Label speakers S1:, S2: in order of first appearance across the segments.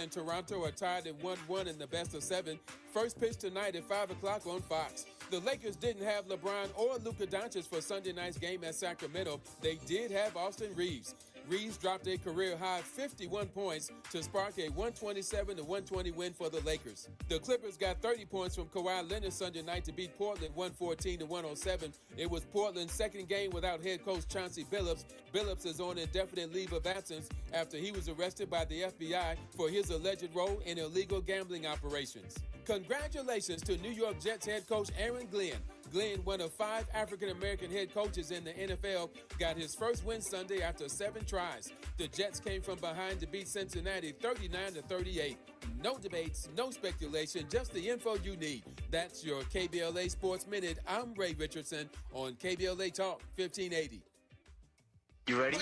S1: and Toronto are tied at 1-1 in the best of seven. First pitch tonight at 5 o'clock on Fox. The Lakers didn't have LeBron or Luka Doncic for Sunday night's game at Sacramento. They did have Austin Reeves. Reeves dropped a career-high 51 points to spark a 127-120 win for the Lakers. The Clippers got 30 points from Kawhi Leonard Sunday night to beat Portland 114-107. It was Portland's second game without head coach Chauncey Billups. Billups is on indefinite leave of absence after he was arrested by the FBI for his alleged role in illegal gambling operations. Congratulations to New York Jets head coach Aaron Glenn. Glenn, one of 5 African-American head coaches in the NFL, got his first win Sunday after 7 tries. The Jets came from behind to beat Cincinnati 39-38. No debates, no speculation, just the info you need. That's your KBLA Sports Minute. I'm Ray Richardson on KBLA Talk 1580.
S2: You ready?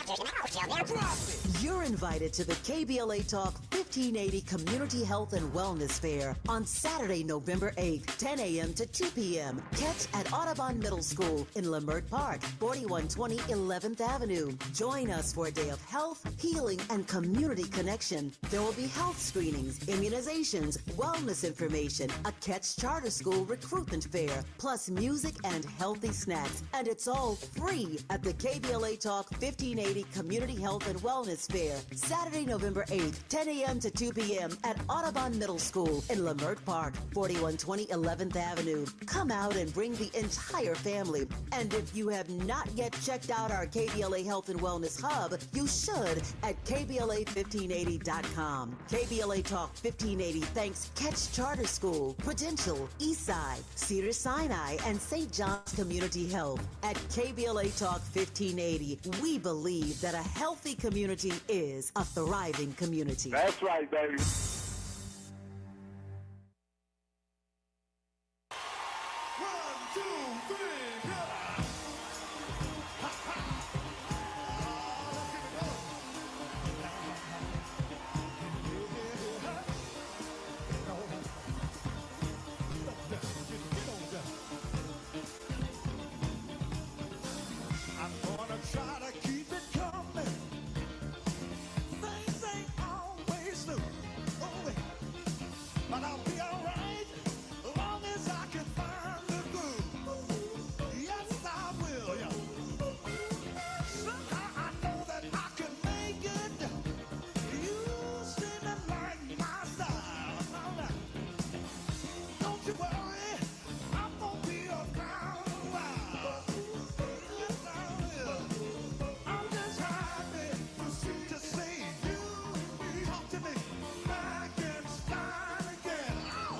S3: You're invited to the KBLA Talk 1580 Community Health and Wellness Fair on Saturday, November 8th, 10 a.m. to 2 p.m. Catch at Audubon Middle School in Leimert Park, 4120 11th Avenue. Join us for a day of health, healing, and community connection. There will be health screenings, immunizations, wellness information, a Catch Charter School recruitment fair, plus music and healthy snacks. And it's all free at the KBLA Talk 1580 Community Health and Wellness Fair, Saturday, November 8th, 10 a.m. to 2 p.m. at Audubon Middle School in Leimert Park, 4120 11th Avenue. Come out and bring the entire family. And if you have not yet checked out our KBLA Health and Wellness Hub, you should at KBLA1580.com. KBLA Talk 1580 thanks Catch Charter School, Prudential, Eastside, Cedar Sinai, and St. John's Community Health. At KBLA Talk 1580, we believe that a healthy community is a thriving community.
S2: That's right, baby.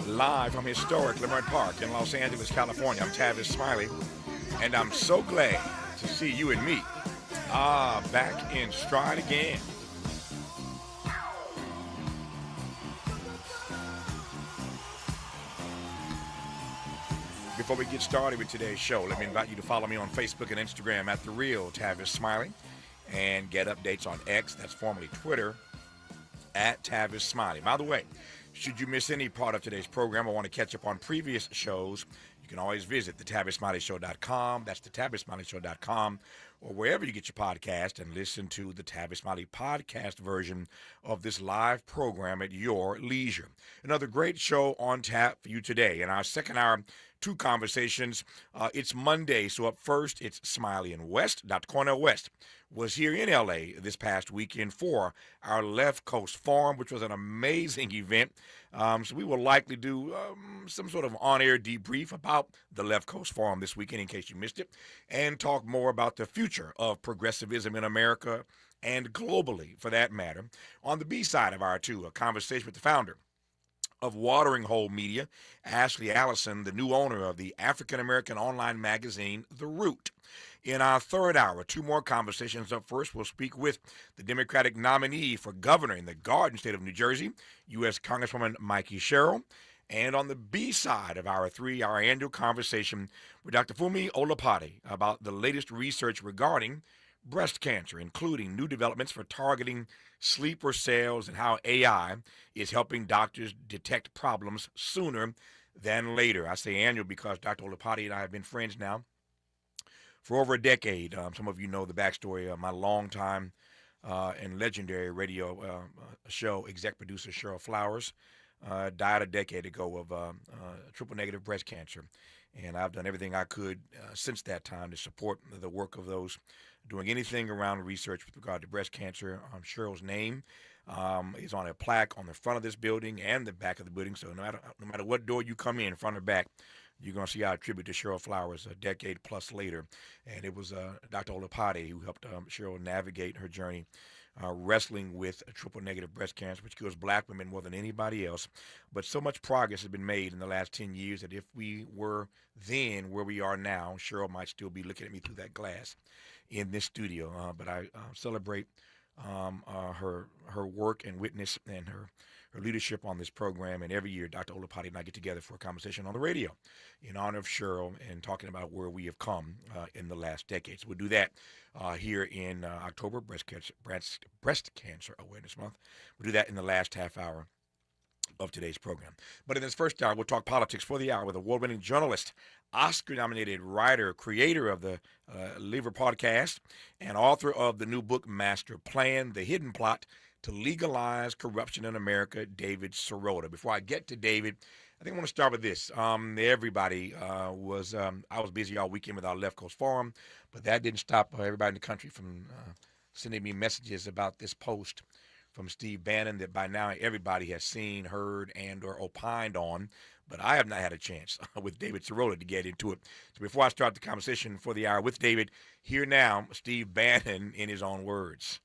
S4: Live from historic Leimert Park in Los Angeles, California. I'm Tavis Smiley, and I'm so glad to see you and me back in stride again. Before we get started with today's show, let me invite you to follow me on Facebook and Instagram at The Real Tavis Smiley, and get updates on X, that's formerly Twitter, at Tavis Smiley. By the way, should you miss any part of today's program or want to catch up on previous shows, you can always visit thetavismiley.show.com. That's thetavismiley.show.com, or wherever you get your podcast, and listen to the Tavis Smiley podcast version of this live program at your leisure. Another great show on tap for you today. In our second hour, 2 conversations. It's Monday, so up first, it's Smiley and West. Dr. Cornel West was here in L.A. this past weekend for our Left Coast Forum, which was an amazing event. So we will likely do some sort of on-air debrief about the Left Coast Forum this weekend, in case you missed it, and talk more about the future of progressivism in America and globally, for that matter. On the B side of our 2, a conversation with the founder of Watering Hole Media, Ashley Allison, the new owner of the African-American online magazine, The Root. In our third hour, 2 more conversations. Up first, we'll speak with the Democratic nominee for governor in the Garden State of New Jersey, U.S. Congresswoman Mikey Sherrill. And on the B side of our 3-hour annual conversation with Dr. Fumi Olapati about the latest research regarding breast cancer, including new developments for targeting sleeper cells and how AI is helping doctors detect problems sooner than later. I say annual because Dr. Olapati and I have been friends now for over a decade. Some of you know the backstory of my longtime and legendary radio show exec producer Cheryl Flowers, died a decade ago of triple negative breast cancer. And I've done everything I could since that time to support the work of those doing anything around research with regard to breast cancer. Cheryl's name is on a plaque on the front of this building and the back of the building. So no matter what door you come in, front or back, you're going to see our tribute to Cheryl Flowers a decade plus later. And it was Dr. Olapati who helped Cheryl navigate her journey wrestling with triple negative breast cancer, which kills black women more than anybody else. But so much progress has been made in the last 10 years that if we were then where we are now, Cheryl might still be looking at me through that glass in this studio. But I celebrate her work and witness and her leadership on this program. And every year, Dr. Olapati and I get together for a conversation on the radio in honor of Cheryl and talking about where we have come in the last decade. So we'll do that here in October, Breast Cancer Awareness Month. We'll do that in the last half hour of today's program. But in this first hour, we'll talk politics for the hour with award-winning journalist, Oscar-nominated writer, creator of the Lever podcast, and author of the new book, Master Plan, The Hidden Plot to Legalize Corruption in America, David Sirota. Before I get to David, I think I want to start with this. Everybody I was busy all weekend with our Left Coast Forum, but that didn't stop everybody in the country from sending me messages about this post from Steve Bannon that by now everybody has seen, heard, and or opined on, but I have not had a chance with David Sirota to get into it. So before I start the conversation for the hour with David, here now, Steve Bannon in his own words.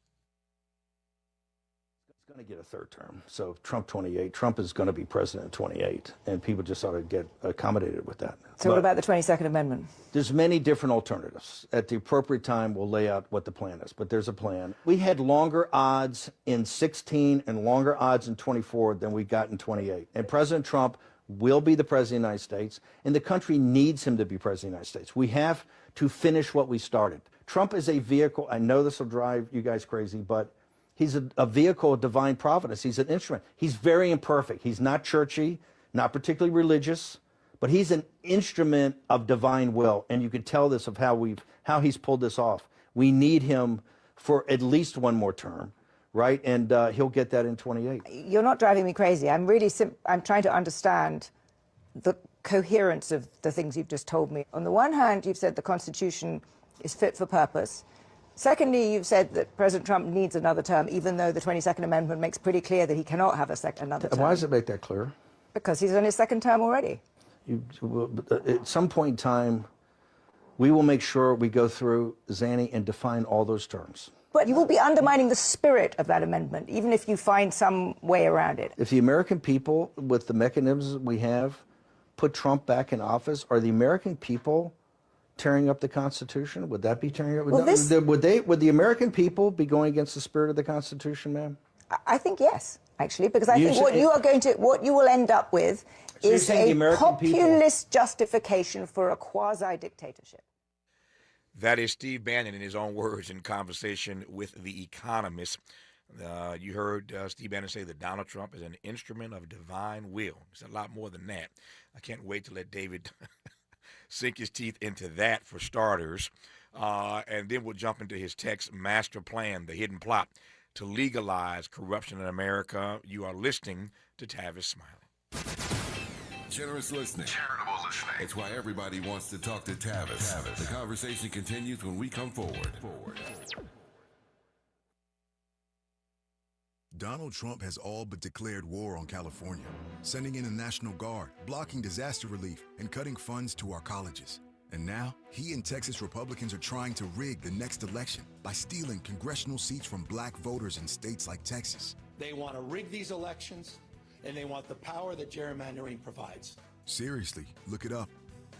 S5: Going to get a third term. So Trump 28, Trump is going to be president in 28, and people just ought to get accommodated with that.
S6: So what about the 22nd Amendment?
S5: There's many different alternatives. At the appropriate time, we'll lay out what the plan is, but there's a plan. We had longer odds in 16 and longer odds in 24 than we got in 28. And President Trump will be the president of the United States, and the country needs him to be president of the United States. We have to finish what we started. Trump is a vehicle. I know this will drive you guys crazy, but he's a vehicle of divine providence. He's an instrument. He's very imperfect. He's not churchy, not particularly religious, but he's an instrument of divine will. And you can tell this of how he's pulled this off. We need him for at least one more term, right? And he'll get that in 28.
S6: You're not driving me crazy. I'm trying to understand the coherence of the things you've just told me. On the one hand, you've said the Constitution is fit for purpose. Secondly, you've said that President Trump needs another term, even though the 22nd Amendment makes pretty clear that he cannot have another term.
S5: Why does it make that clear?
S6: Because he's on his second term already.
S5: At some point in time, we will make sure we go through, Zanny, and define all those terms.
S6: But you will be undermining the spirit of that amendment, even if you find some way around it.
S5: If the American people, with the mechanisms we have, put Trump back in office, are the American people tearing up the Constitution? Would that be tearing up?
S6: Well,
S5: would the American people be going against the spirit of the Constitution, ma'am?
S6: I think yes, actually, because I think what you will end up with is a populist justification for a quasi-dictatorship.
S4: That is Steve Bannon in his own words in conversation with The Economist. You heard Steve Bannon say that Donald Trump is an instrument of divine will. It's a lot more than that. I can't wait to let David sink his teeth into that for starters. And then we'll jump into his text, Master Plan, The Hidden Plot to Legalize Corruption in America. You are listening to Tavis Smiley.
S7: Generous listening. Charitable listening. It's why everybody wants to talk to Tavis. The conversation continues when we come forward.
S8: Donald Trump has all but declared war on California, sending in a National Guard, blocking disaster relief, and cutting funds to our colleges. And now, he and Texas Republicans are trying to rig the next election by stealing congressional seats from black voters in states like Texas.
S9: They want to rig these elections, and they want the power that gerrymandering provides.
S8: Seriously, look it up.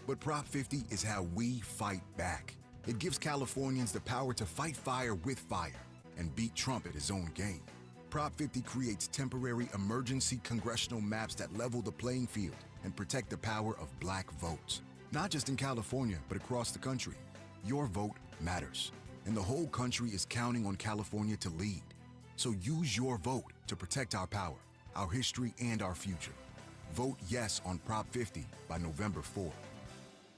S8: But Prop 50 is how we fight back. It gives Californians the power to fight fire with fire and beat Trump at his own game. Prop 50 creates temporary emergency congressional maps that level the playing field and protect the power of black votes. Not just in California, but across the country. Your vote matters, and the whole country is counting on California to lead. So use your vote to protect our power, our history, and our future. Vote yes on Prop 50 by November 4.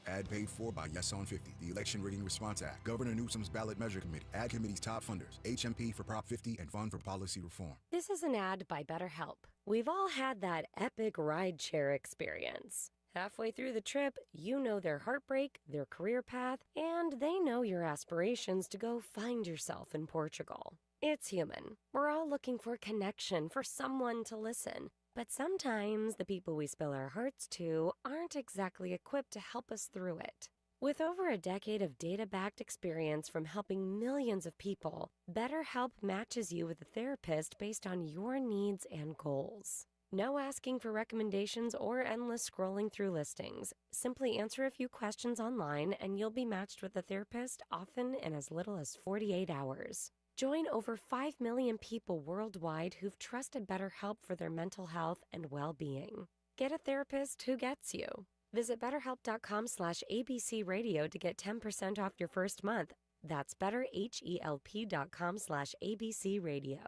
S8: Ad paid for by Yes on 50, the Election Rigging Response Act, Governor Newsom's Ballot Measure Committee, Ad Committee's top funders, HMP for Prop 50, and Fund for Policy Reform.
S10: This is an ad by BetterHelp. We've all had that epic rideshare experience. Halfway through the trip, you know their heartbreak, their career path, and they know your aspirations to go find yourself in Portugal. It's human. We're all looking for connection, for someone to listen. But sometimes the people we spill our hearts to aren't exactly equipped to help us through it. With over a decade of data-backed experience from helping millions of people, BetterHelp matches you with a therapist based on your needs and goals. No asking for recommendations or endless scrolling through listings. Simply answer a few questions online and you'll be matched with a therapist often in as little as 48 hours. Join over 5 million people worldwide who've trusted BetterHelp for their mental health and well-being. Get a therapist who gets you. Visit BetterHelp.com/ABC Radio to get 10% off your first month. That's BetterHelp.com/ABC Radio.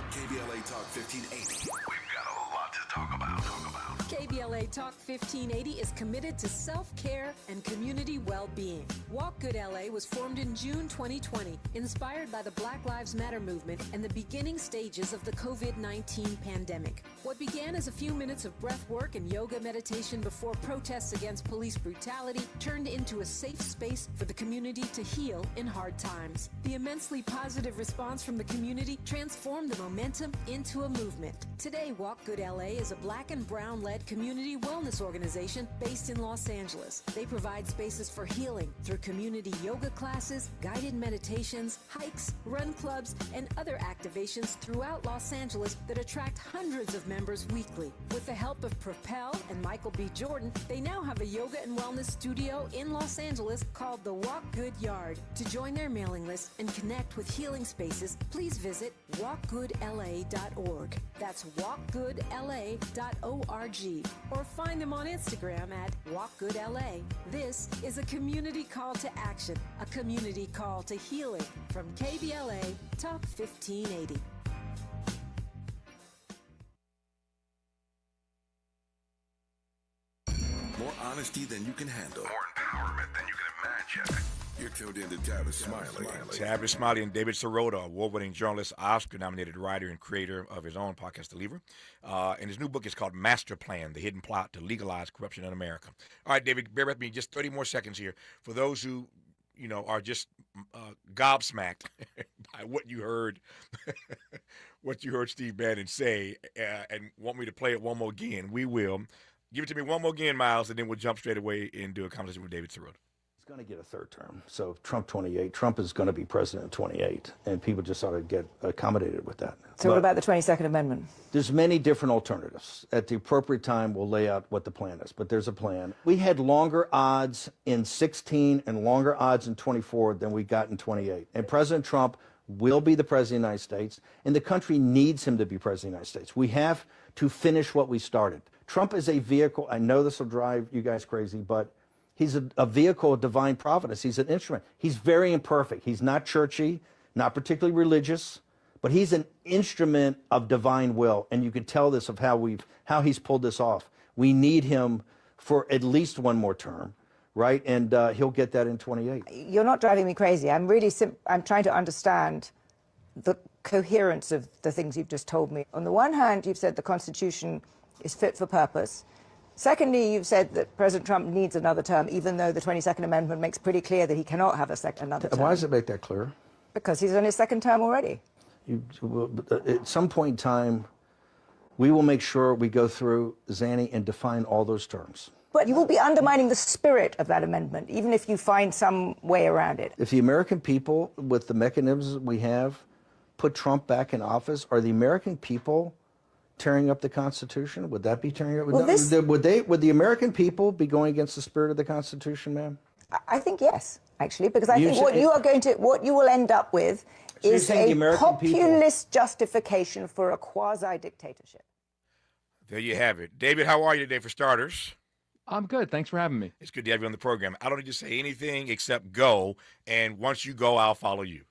S7: KBLA Talk 1580. We've got a lot to talk about.
S11: KBLA Talk 1580 is committed to self-care and community well-being. Walk Good LA was formed in June 2020, inspired by the Black Lives Matter movement and the beginning stages of the COVID-19 pandemic. What began as a few minutes of breath work and yoga meditation before protests against police brutality turned into a safe space for the community to heal in hard times. The immensely positive response from the community transformed the momentum into a movement. Today, Walk Good LA is a Black and brown-led community wellness organization based in Los Angeles. They provide spaces for healing through community yoga classes, guided meditations, hikes, run clubs, and other activations throughout Los Angeles that attract hundreds of members weekly. With the help of Propel and Michael B. Jordan, they now have a yoga and wellness studio in Los Angeles called the Walk Good Yard. To join their mailing list and connect with healing spaces, please visit walkgoodla.org. That's walkgoodla.org. Or find them on Instagram at WalkGoodLA. This is a community call to action, a community call to healing from KBLA Talk 1580.
S7: More honesty than you can handle. More empowerment than you can imagine. You're tuned in to Tavis Smiley.
S4: Tavis Smiley and David Sirota, award-winning journalist, Oscar-nominated writer and creator of his own podcast, The Lever. And his new book is called Master Plan, The Hidden Plot to Legalize Corruption in America. All right, David, bear with me just 30 more seconds here. For those who, are just gobsmacked by what you heard Steve Bannon say and want me to play it one more again, we will. Give it to me one more again, Miles, and then we'll jump straight away into a conversation with David Sirota.
S5: He's going to get a third term. So Trump 28. Trump is going to be president in 28, and people just ought to get accommodated with that.
S6: So what about the 22nd Amendment?
S5: There's many different alternatives. At the appropriate time, we'll lay out what the plan is, but there's a plan. We had longer odds in 16 and longer odds in 24 than we got in 28. And President Trump will be the president of the United States, and the country needs him to be president of the United States. We have to finish what we started. Trump is a vehicle. I know this will drive you guys crazy, but he's a vehicle of divine providence. He's an instrument. He's very imperfect. He's not churchy, not particularly religious, but he's an instrument of divine will. And you can tell this of how he's pulled this off. We need him for at least one more term, right? And he'll get that in 28.
S6: You're not driving me crazy. I'm trying to understand the coherence of the things you've just told me. On the one hand, you've said the Constitution is fit for purpose. Secondly, you've said that President Trump needs another term, even though the 22nd Amendment makes pretty clear that he cannot have another term.
S5: Why does it make that clear?
S6: Because he's in his second term already.
S5: At some point in time, we will make sure we go through Zanny and define all those terms.
S6: But you will be undermining the spirit of that amendment, even if you find some way around it.
S5: If the American people, with the mechanisms we have, put Trump back in office, are the American people tearing up the Constitution? Would that be tearing up?
S6: Well,
S5: would the American people be going against the spirit of the Constitution, ma'am?
S6: I think yes, actually, because I think what you will end up with is a populist justification for a quasi-dictatorship.
S4: There you have it. David, how are you today for starters?
S12: I'm good. Thanks for having me.
S4: It's good to have you on the program. I don't need to say anything except go, and once you go, I'll follow you.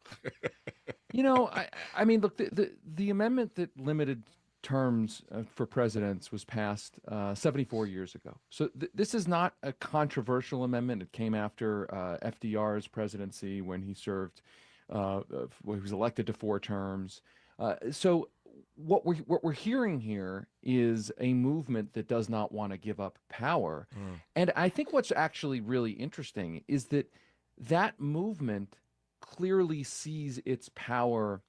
S12: I mean, look, the amendment that limited terms for presidents was passed 74 years ago. So this is not a controversial amendment. It came after FDR's presidency when he served, when he was elected to 4 terms. So what we're hearing here is a movement that does not want to give up power. And I think what's actually really interesting is that that movement clearly sees its power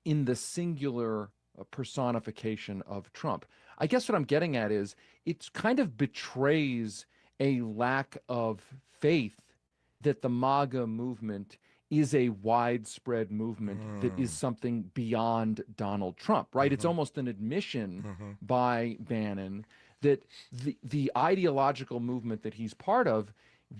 S12: in the singular personification of Trump. I guess what I'm getting at is it kind of betrays a lack of faith that the MAGA movement is a widespread movement that is something beyond Donald Trump, right? It's almost an admission by Bannon that the ideological movement that he's part of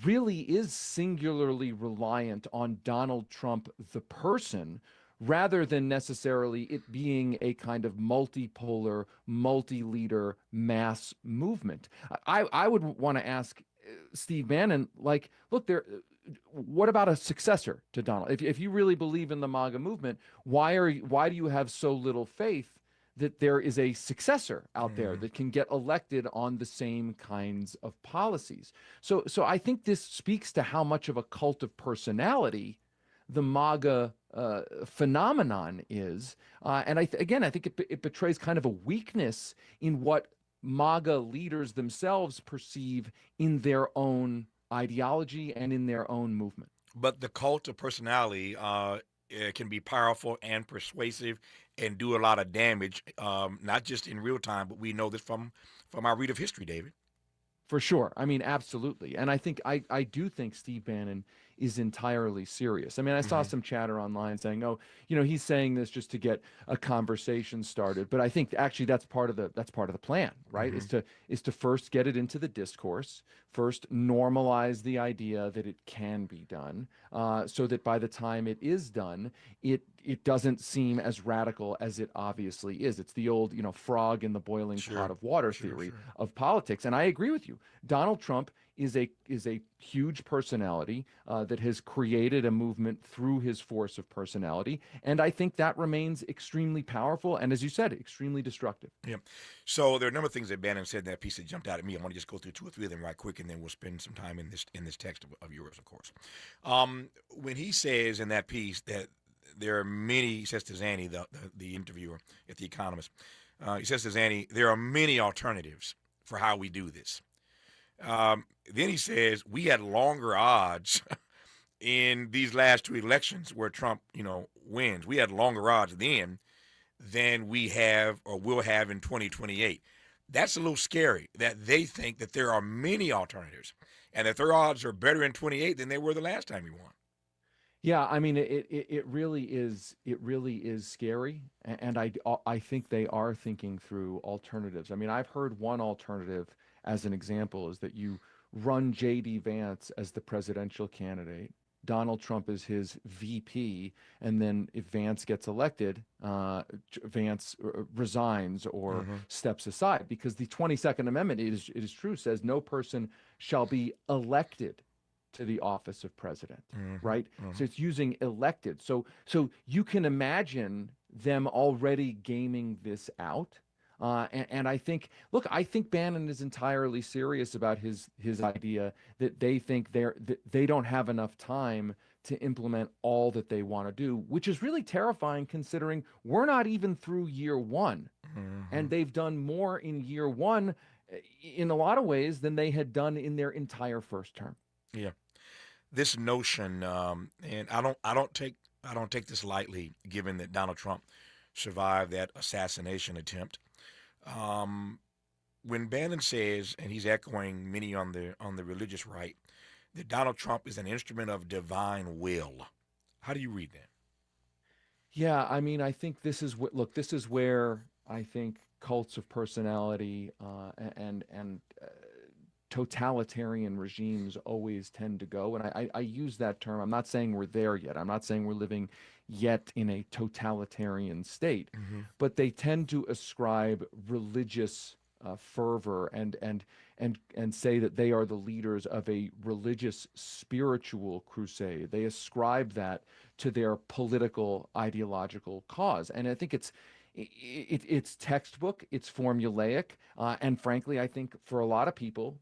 S12: really is singularly reliant on Donald Trump, the person, rather than necessarily it being a kind of multipolar, multi-leader mass movement. I would want to ask Steve Bannon, like, look, what about a successor to Donald? If you really believe in the MAGA movement, why do you have so little faith that there is a successor out there that can get elected on the same kinds of policies? So I think this speaks to how much of a cult of personality the MAGA phenomenon is. And I think it betrays kind of a weakness in what MAGA leaders themselves perceive in their own ideology and in their own movement.
S4: But the cult of personality it can be powerful and persuasive and do a lot of damage, not just in real time, but we know this from our read of history, David.
S12: For sure. I mean, absolutely. And I think I do think Steve Bannon is entirely serious. I mean, I saw some chatter online saying, "Oh, he's saying this just to get a conversation started." But I think actually that's part of the plan, right? Is to first get it into the discourse, first normalize the idea that it can be done, so that by the time it is done, it doesn't seem as radical as it obviously is. It's the old, frog in the boiling pot of water theory of politics. And I agree with you. Donald Trump is a huge personality that has created a movement through his force of personality. And I think that remains extremely powerful and, as you said, extremely destructive.
S4: Yeah. So there are a number of things that Bannon said in that piece that jumped out at me. I want to just go through 2 or 3 of them right quick, and then we'll spend some time in this text of yours, of course. When he says in that piece that there are many, he says to Zanny, the interviewer at The Economist, he says to Zanny, there are many alternatives for how we do this. Then he says we had longer odds in these last 2 elections where Trump, wins. We had longer odds then than we have or will have in 2028. That's a little scary that they think that there are many alternatives and that their odds are better in 28 than they were the last time he won.
S12: Yeah, I mean, it really is scary, and I think they are thinking through alternatives. I mean, I've heard one alternative as an example is that you run J.D. Vance as the presidential candidate, Donald Trump is his VP, and then if Vance gets elected, Vance resigns or steps aside, because the 22nd Amendment, it is true, says no person shall be elected to the office of president, right? So it's using elected. So you can imagine them already gaming this out. And I think, look, I think Bannon is entirely serious about his idea that they think they don't have enough time to implement all that they want to do, which is really terrifying considering we're not even through year 1. And they've done more in year 1 in a lot of ways than they had done in their entire first term.
S4: Yeah. This notion, and I don't take this lightly, given that Donald Trump survived that assassination attempt. When Bannon says, and he's echoing many on the religious right, that Donald Trump is an instrument of divine will, how do you read that?
S12: Yeah, I mean, I think this is where I think cults of personality and totalitarian regimes always tend to go. And I use that term. I'm not saying we're there yet. I'm not saying we're living yet in a totalitarian state, but they tend to ascribe religious fervor and say that they are the leaders of a religious spiritual crusade. They ascribe that to their political ideological cause. And I think it's textbook, it's formulaic, and frankly, I think for a lot of people,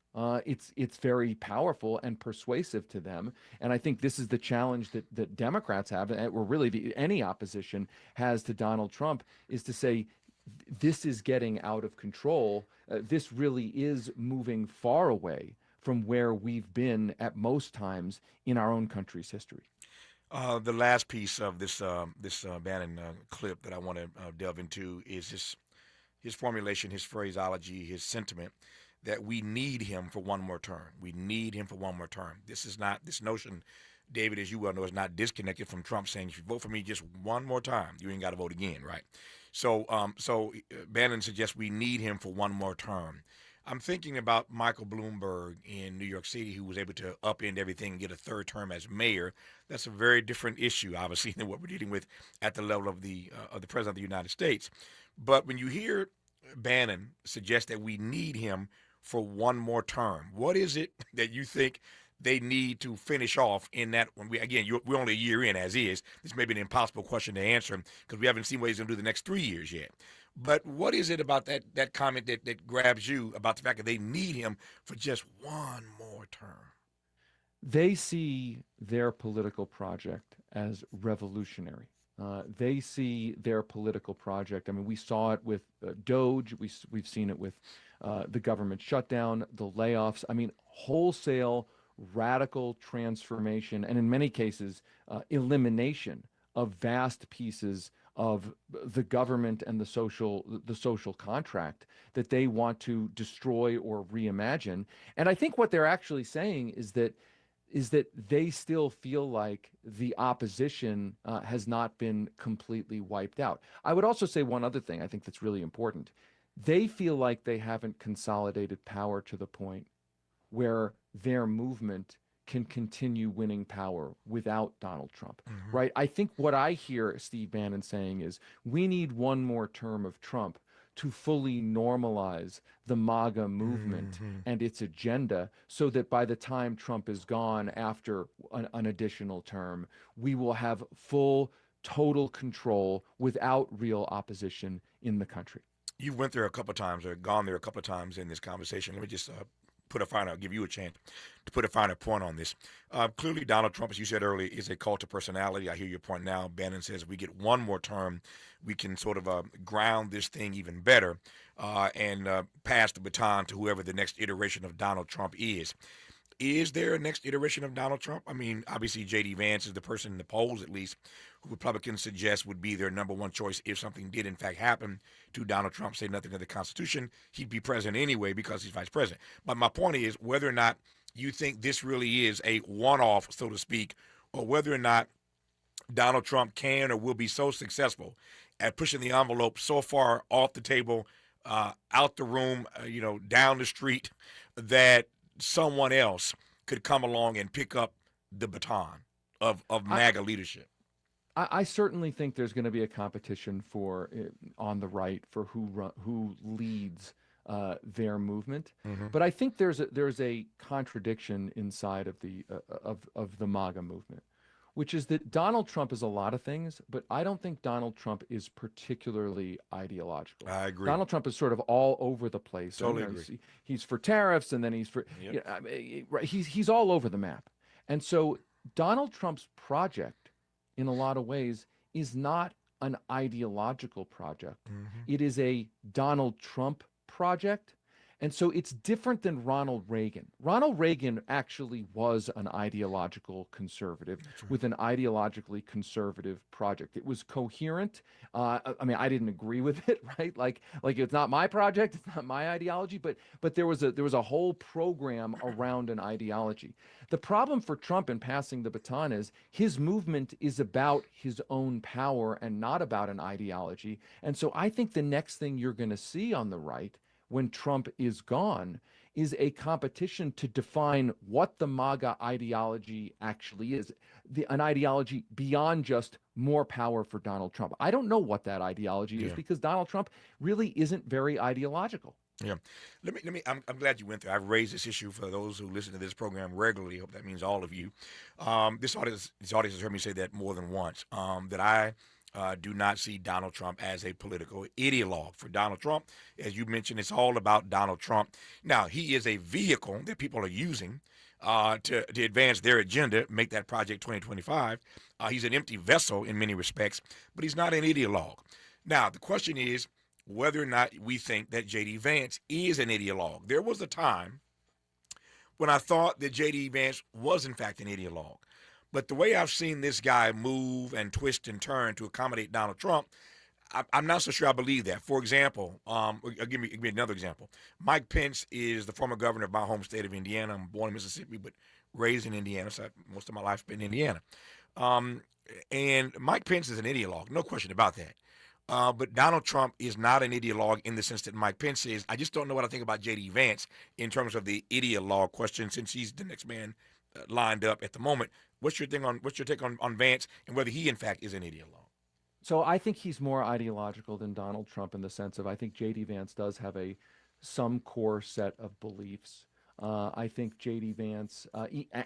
S12: it's very powerful and persuasive to them. And I think this is the challenge that Democrats have, or really any opposition has to Donald Trump, is to say this is getting out of control. This really is moving far away from where we've been at most times in our own country's history.
S4: The last piece of this Bannon clip that I want to delve into is his formulation, his phraseology, his sentiment that we need him for one more term. We need him for one more term. This notion, David, as you well know, is not disconnected from Trump saying, if you vote for me just one more time, you ain't got to vote again, right? So Bannon suggests we need him for one more term. I'm thinking about Michael Bloomberg in New York City, who was able to upend everything and get a third term as mayor. That's a very different issue, obviously, than what we're dealing with at the level of the president of the United States. But when you hear Bannon suggest that we need him for one more term, what is it that you think they need to finish off in that one? We're only a year in as is. This may be an impossible question to answer because we haven't seen what he's going to do the next 3 years yet. But what is it about that comment that grabs you about the fact that they need him for just one more term?
S12: They see their political project as revolutionary. They see their political project. I mean, we saw it with Doge. We've seen it with the government shutdown, the layoffs. I mean, wholesale, radical transformation, and in many cases, elimination of vast pieces of the government and the social contract that they want to destroy or reimagine. And I think what they're actually saying is that they still feel like the opposition has not been completely wiped out. I would also say one other thing I think that's really important. They feel like they haven't consolidated power to the point where their movement can continue winning power without Donald Trump, right? I think what I hear Steve Bannon saying is we need one more term of Trump to fully normalize the MAGA movement and its agenda so that by the time Trump is gone after an additional term, we will have full, total control without real opposition in the country.
S4: You went there a couple of times or gone there a couple of times in this conversation. Let me just give you a chance to put a finer point on this. Clearly, Donald Trump, as you said earlier, is a cult of personality. I hear your point now. Bannon says if we get one more term, we can sort of ground this thing even better and pass the baton to whoever the next iteration of Donald Trump is. Is there a next iteration of Donald Trump? I mean, obviously, J.D. Vance is the person in the polls, at least, who Republicans suggest would be their number one choice if something did, in fact, happen to Donald Trump, say nothing to the Constitution. He'd be president anyway because he's vice president. But my point is whether or not you think this really is a one-off, so to speak, or whether or not Donald Trump can or will be so successful at pushing the envelope so far off the table, out the room, down the street, that someone else could come along and pick up the baton of MAGA leadership.
S12: I certainly think there's going to be a competition for on the right for who leads their movement, but I think there's a contradiction inside of the MAGA movement, which is that Donald Trump is a lot of things, but I don't think Donald Trump is particularly ideological.
S4: I agree.
S12: Donald Trump is sort of all over the place.
S4: Totally agree.
S12: He's for tariffs, and then he's for he's all over the map, and so Donald Trump's project, in a lot of ways, is not an ideological project. It is a Donald Trump project. And so it's different than Ronald Reagan. Ronald Reagan actually was an ideological conservative with an ideologically conservative project. It was coherent. I mean, I didn't agree with it, right? Like it's not my project, it's not my ideology, but there was a whole program around an ideology. The problem for Trump in passing the baton is his movement is about his own power and not about an ideology. And so I think the next thing you're going to see on the right when Trump is gone is a competition to define what the MAGA ideology actually is, an ideology beyond just more power for Donald Trump. I don't know what that ideology is because Donald Trump really isn't very ideological.
S4: Yeah. Let me. I'm glad you went there. I've raised this issue for those who listen to this program regularly. I hope that means all of you. This audience has heard me say that more than once. That I do not see Donald Trump as a political ideologue. For Donald Trump, as you mentioned, it's all about Donald Trump. Now, he is a vehicle that people are using to advance their agenda, make that Project 2025. He's an empty vessel in many respects, but he's not an ideologue. Now, the question is whether or not we think that J.D. Vance is an ideologue. There was a time when I thought that J.D. Vance was, in fact, an ideologue. But the way I've seen this guy move and twist and turn to accommodate Donald Trump, I'm not so sure I believe that. For example, give me another example. Mike Pence is the former governor of my home state of Indiana. I'm born in Mississippi, but raised in Indiana, so most of my life's been in Indiana. And Mike Pence is an ideologue, no question about that. But Donald Trump is not an ideologue in the sense that Mike Pence is. I just don't know what I think about J.D. Vance in terms of the ideologue question, since he's the next man lined up at the moment. What's your take on Vance and whether he in fact is an ideologue?
S12: So I think he's more ideological than Donald Trump in the sense of I think J.D. Vance does have some core set of beliefs. I think J.D. Vance,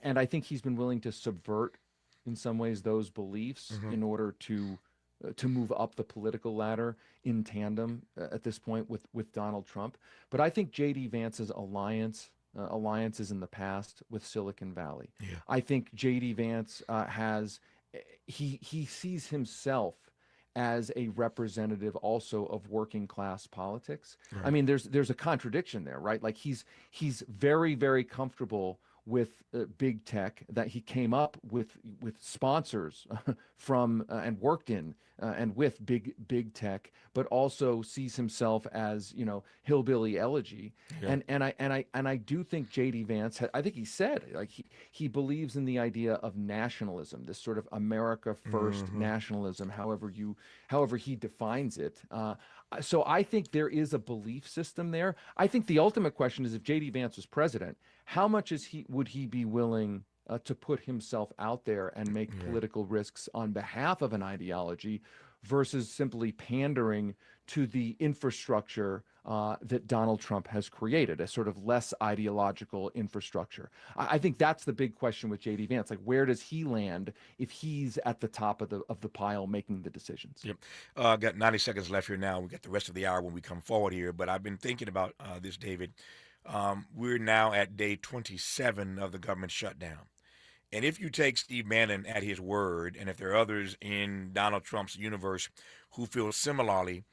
S12: and I think he's been willing to subvert in some ways those beliefs in order to move up the political ladder in tandem at this point with Donald Trump. But I think J.D. Vance's alliances in the past with Silicon Valley. Yeah. I think J.D. Vance he sees himself as a representative also of working class politics. Right. I mean, there's a contradiction there, right? Like he's very, very comfortable with big tech, that he came up with sponsors from and worked in and with big tech, but also sees himself as, hillbilly elegy. Yeah. And I do think J.D. Vance, I think he said, like he believes in the idea of nationalism, this sort of America first nationalism, however he defines it. So I think there is a belief system there. I think the ultimate question is, if J.D. Vance was president, how much would he be willing to put himself out there and make political risks on behalf of an ideology versus simply pandering to the infrastructure that Donald Trump has created, a sort of less ideological infrastructure? I think that's the big question with J.D. Vance. Like, where does he land if he's at the top of the pile making the decisions?
S4: Yep. Got 90 seconds left here now. We got the rest of the hour when we come forward here. But I've been thinking about this, David. We're now at day 27 of the government shutdown. And if you take Steve Bannon at his word, and if there are others in Donald Trump's universe who feel similarly,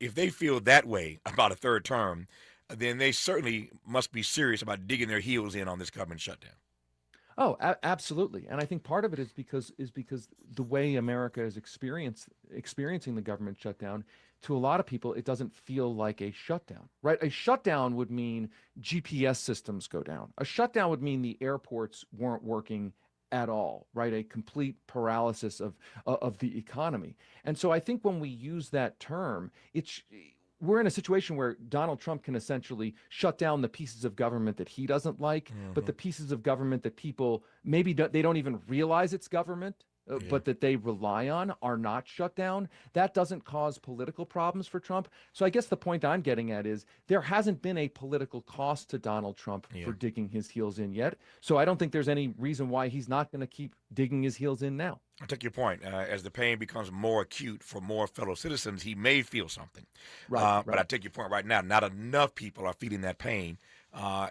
S4: if they feel that way about a third term, then they certainly must be serious about digging their heels in on this government shutdown.
S12: Oh, absolutely. And I think part of it is because the way America is experiencing the government shutdown, to a lot of people, it doesn't feel like a shutdown, right? A shutdown would mean GPS systems go down. A shutdown would mean the airports weren't working at all, right? A complete paralysis of the economy. And so I think when we use that term, we're in a situation where Donald Trump can essentially shut down the pieces of government that he doesn't like, but the pieces of government that people maybe they don't even realize it's government, but that they rely on are not shut down. That doesn't cause political problems for Trump. So I guess the point I'm getting at is there hasn't been a political cost to Donald Trump for digging his heels in yet. So I don't think there's any reason why he's not going to keep digging his heels in now.
S4: I take your point. As the pain becomes more acute for more fellow citizens, he may feel something. Right. But I take your point right now. Not enough people are feeling that pain. I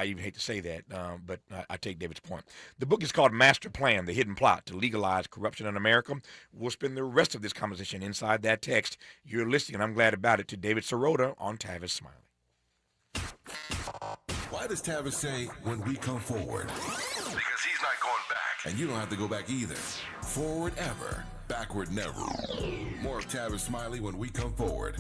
S4: even hate to say that, but I take David's point. The book is called Master Plan, The Hidden Plot to Legalize Corruption in America. We'll spend the rest of this conversation inside that text. You're listening, and I'm glad about it, to David Sirota on Tavis Smiley.
S7: Why does Tavis say, when we come forward? Because he's not going back. And you don't have to go back either. Forward ever, backward never. More of Tavis Smiley when we come forward.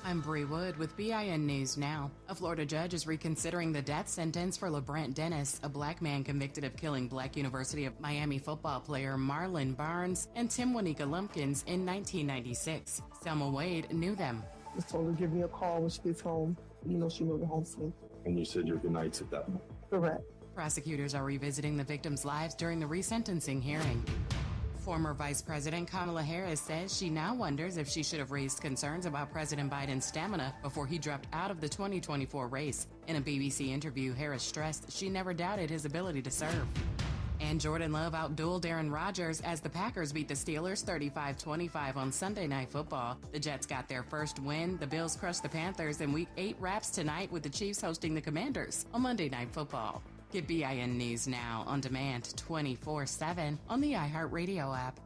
S13: I'm Bree Wood with BIN News Now. A Florida judge is reconsidering the death sentence for LeBrant Dennis, a black man convicted of killing Black University of Miami football player Marlon Barnes and Tim Wanika Lumpkins in 1996. Selma Wade knew them.
S14: I just told her to give me a call when she gets home. She moved home to me.
S15: And you said your goodnights at that point?
S14: Correct.
S13: Prosecutors are revisiting the victims' lives during the resentencing hearing. Former Vice President Kamala Harris says she now wonders if she should have raised concerns about President Biden's stamina before he dropped out of the 2024 race. In a BBC interview, Harris stressed she never doubted his ability to serve. And Jordan Love outdueled Aaron Rodgers as the Packers beat the Steelers 35-25 on Sunday Night Football. The Jets got their first win. The Bills crushed the Panthers, and Week 8 wraps tonight with the Chiefs hosting the Commanders on Monday Night Football. Get BIN News now on demand 24/7 on the iHeartRadio app.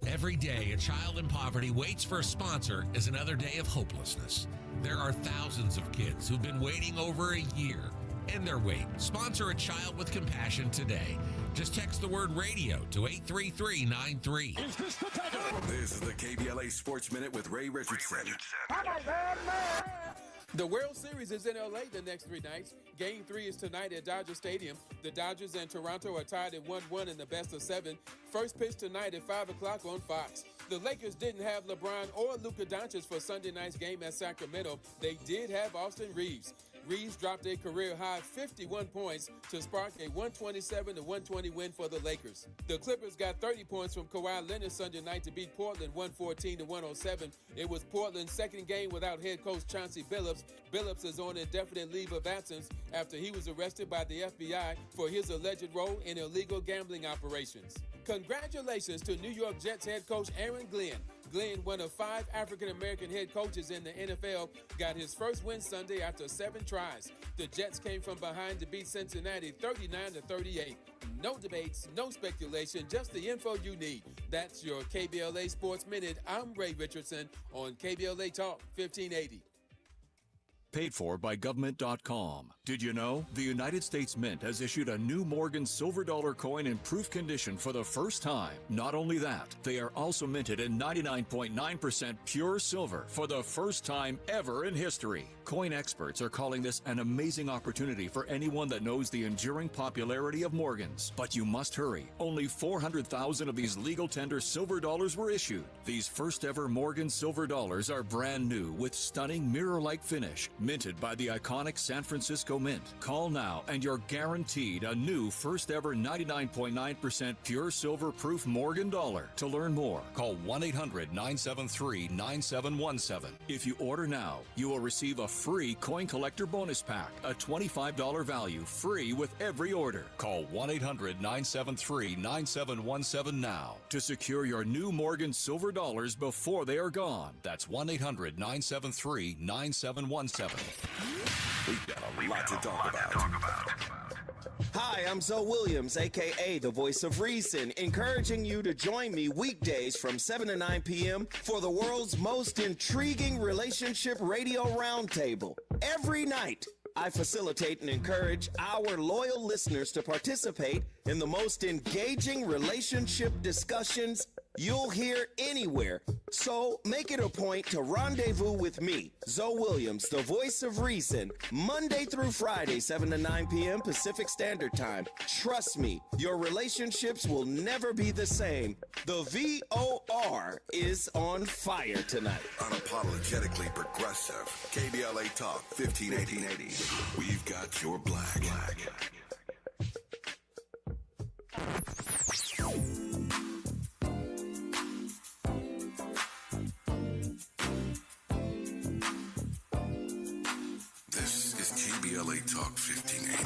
S16: Every day, a child in poverty waits for a sponsor is another day of hopelessness. There are thousands of kids who've been waiting over a year. End their wait. Sponsor a child with compassion today. Just text the word radio to 83393.
S7: This is the KBLA Sports Minute with Ray Richardson.
S1: The World Series is in L.A. the next 3 nights. Game 3 is tonight at Dodger Stadium. The Dodgers and Toronto are tied at 1-1 in the best of 7. First pitch tonight at 5 o'clock on Fox. The Lakers didn't have LeBron or Luka Doncic for Sunday night's game at Sacramento. They did have Austin Reeves. Reeves dropped a career-high 51 points to spark a 127-120 win for the Lakers. The Clippers got 30 points from Kawhi Leonard Sunday night to beat Portland 114-107. It was Portland's second game without head coach Chauncey Billups. Billups is on indefinite leave of absence after he was arrested by the FBI for his alleged role in illegal gambling operations. Congratulations to New York Jets head coach Aaron Glenn. Glenn, one of 5 African-American head coaches in the NFL, got his first win Sunday after 7 tries. The Jets came from behind to beat Cincinnati 39-38. No debates, no speculation, just the info you need. That's your KBLA Sports Minute. I'm Ray Richardson on KBLA Talk 1580.
S17: Paid for by government.com. Did you know? The United States Mint has issued a new Morgan silver dollar coin in proof condition for the first time. Not only that, they are also minted in 99.9% pure silver for the first time ever in history. Coin experts are calling this an amazing opportunity for anyone that knows the enduring popularity of Morgans. But you must hurry. Only 400,000 of these legal tender silver dollars were issued. These first ever Morgan silver dollars are brand new with stunning mirror-like finish, minted by the iconic San Francisco Mint. Call now and you're guaranteed a new first ever 99.9% pure silver proof Morgan dollar. To learn more, call 1-800-973-9717. If you order now, you will receive a free coin collector bonus pack, a $25 value, free with every order. Call 1-800-973-9717 now to secure your new Morgan silver dollars before they are gone. That's 1-800-973-9717.
S7: We've got a lot to talk about.
S18: Hi, I'm Zoe Williams, a.k.a. the voice of reason, encouraging you to join me weekdays from 7 to 9 p.m. for the world's most intriguing relationship radio roundtable. Every night, I facilitate and encourage our loyal listeners to participate in the most engaging relationship discussions you'll hear anywhere. So make it a point to rendezvous with me, Zoe Williams, the voice of reason, Monday through Friday, 7 to 9 p.m. Pacific Standard Time. Trust me, your relationships will never be the same. The VOR is on fire tonight.
S7: Unapologetically progressive. KBLA Talk 1580. We've got your black. This is KBLA Talk 1580.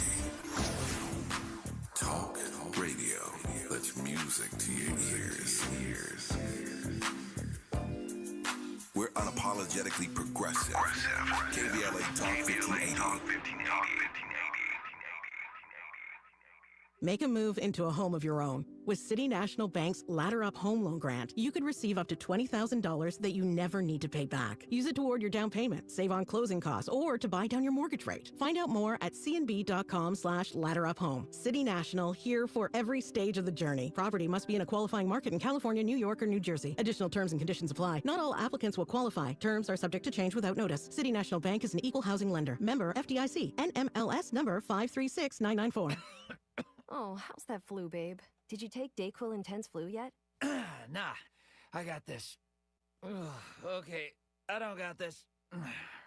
S7: Talk radio. That's music to your ears. We're unapologetically progressive. KBLA Talk 1580.
S19: Make a move into a home of your own. With City National Bank's Ladder Up Home Loan Grant, you could receive up to $20,000 that you never need to pay back. Use it toward your down payment, save on closing costs, or to buy down your mortgage rate. Find out more at cnb.com/ladderuphome. City National, here for every stage of the journey. Property must be in a qualifying market in California, New York, or New Jersey. Additional terms and conditions apply. Not all applicants will qualify. Terms are subject to change without notice. City National Bank is an equal housing lender. Member FDIC. NMLS number 536994.
S20: Oh, how's that flu, babe? Did you take Dayquil Intense Flu yet?
S21: Nah, I got this. Ugh, okay, I don't got this.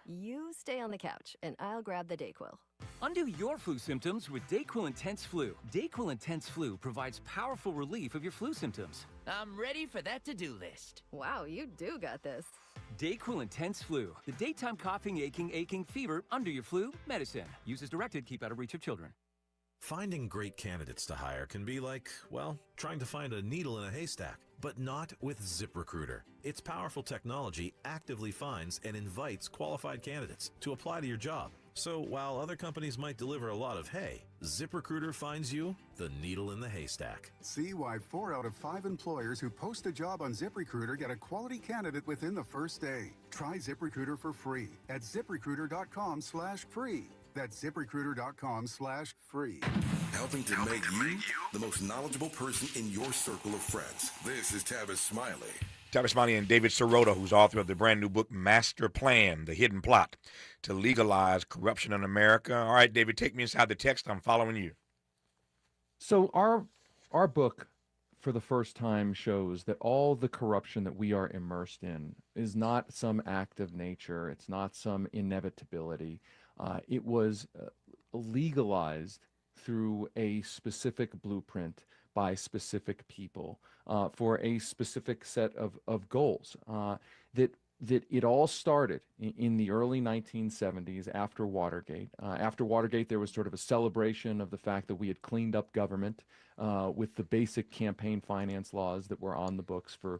S20: You stay on the couch, and I'll grab the Dayquil.
S22: Undo your flu symptoms with Dayquil Intense Flu. Dayquil Intense Flu provides powerful relief of your flu symptoms.
S21: I'm ready for that to-do list.
S20: Wow, you do got this.
S22: Dayquil Intense Flu. The daytime coughing, aching, fever, under your flu medicine. Use as directed, keep out of reach of children.
S2: Finding great candidates to hire can be like, well, trying to find a needle in a haystack, but not with ZipRecruiter. Its powerful technology actively finds and invites qualified candidates to apply to your job. So while other companies might deliver a lot of hay, ZipRecruiter finds you the needle in the haystack.
S3: See why 4 out of 5 employers who post a job on ZipRecruiter get a quality candidate within the first day. Try ZipRecruiter for free at ZipRecruiter.com/free. That's ZipRecruiter.com/free.
S7: Helping to make you the most knowledgeable person in your circle of friends. This is Tavis Smiley.
S4: Tavis Smiley and David Sirota, who's author of the brand new book, Master Plan, The Hidden Plot to Legalize Corruption in America. All right, David, take me inside the text. I'm following you.
S12: So our book, for the first time, shows that all the corruption that we are immersed in is not some act of nature. It's not some inevitability. It was legalized through a specific blueprint by specific people for a specific set of goals. That it all started in the early 1970s after Watergate. After Watergate, there was sort of a celebration of the fact that we had cleaned up government with the basic campaign finance laws that were on the books for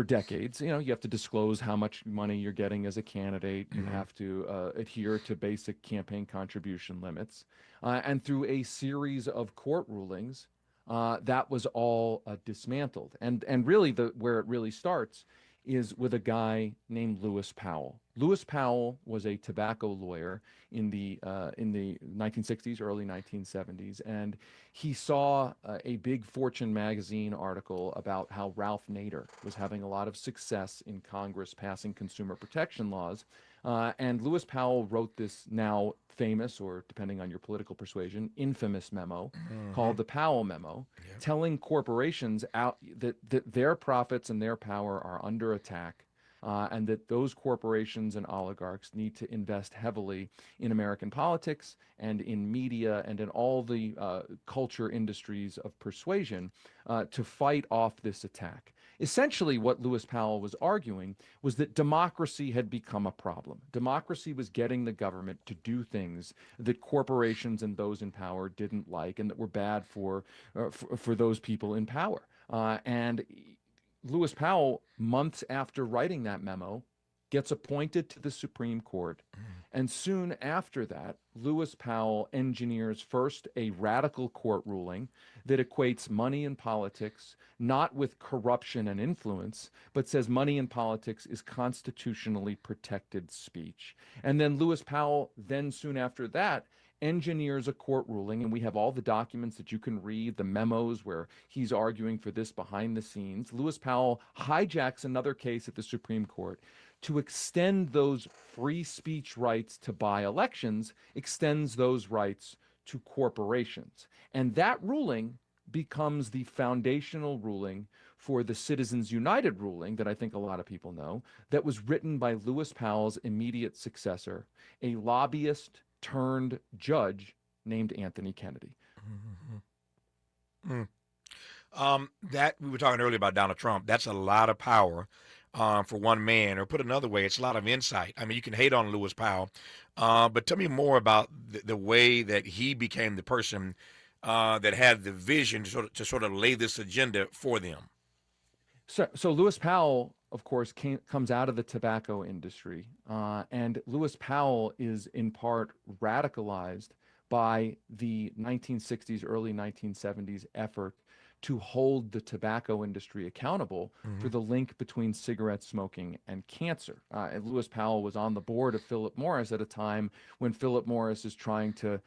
S12: decades. You know, you have to disclose how much money you're getting as a candidate. You have to adhere to basic campaign contribution limits. And through a series of court rulings, that was all dismantled. And really, where it really starts is with a guy named Lewis Powell. Lewis Powell was a tobacco lawyer in the 1960s, early 1970s, and he saw a big Fortune magazine article about how Ralph Nader was having a lot of success in Congress passing consumer protection laws. And Lewis Powell wrote this now famous, or depending on your political persuasion, infamous memo called the Powell Memo, telling corporations that their profits and their power are under attack, and that those corporations and oligarchs need to invest heavily in American politics and in media and in all the culture industries of persuasion to fight off this attack. Essentially, what Lewis Powell was arguing was that democracy had become a problem. Democracy was getting the government to do things that corporations and those in power didn't like and that were bad for those people in power. And Lewis Powell, months after writing that memo, gets appointed to the Supreme Court. And soon after that, Lewis Powell engineers first a radical court ruling that equates money in politics not with corruption and influence, but says money in politics is constitutionally protected speech. And then Lewis Powell, then soon after that, engineers a court ruling, and we have all the documents that you can read, the memos where he's arguing for this behind the scenes. Lewis Powell hijacks another case at the Supreme Court to extend those free speech rights to buy elections, extends those rights to corporations. And that ruling becomes the foundational ruling for the Citizens United ruling that I think a lot of people know, that was written by Lewis Powell's immediate successor, a lobbyist turned judge named Anthony Kennedy.
S4: That we were talking earlier about Donald Trump. That's a lot of power for one man, or put another way, it's a lot of insight. I mean, you can hate on Lewis Powell, but tell me more about the way that he became the person that had the vision to sort of lay this agenda for them.
S12: So Lewis Powell, of course, comes out of the tobacco industry, and Lewis Powell is in part radicalized by the 1960s, early 1970s effort to hold the tobacco industry accountable for the link between cigarette smoking and cancer. And Lewis Powell was on the board of Philip Morris at a time when Philip Morris is trying to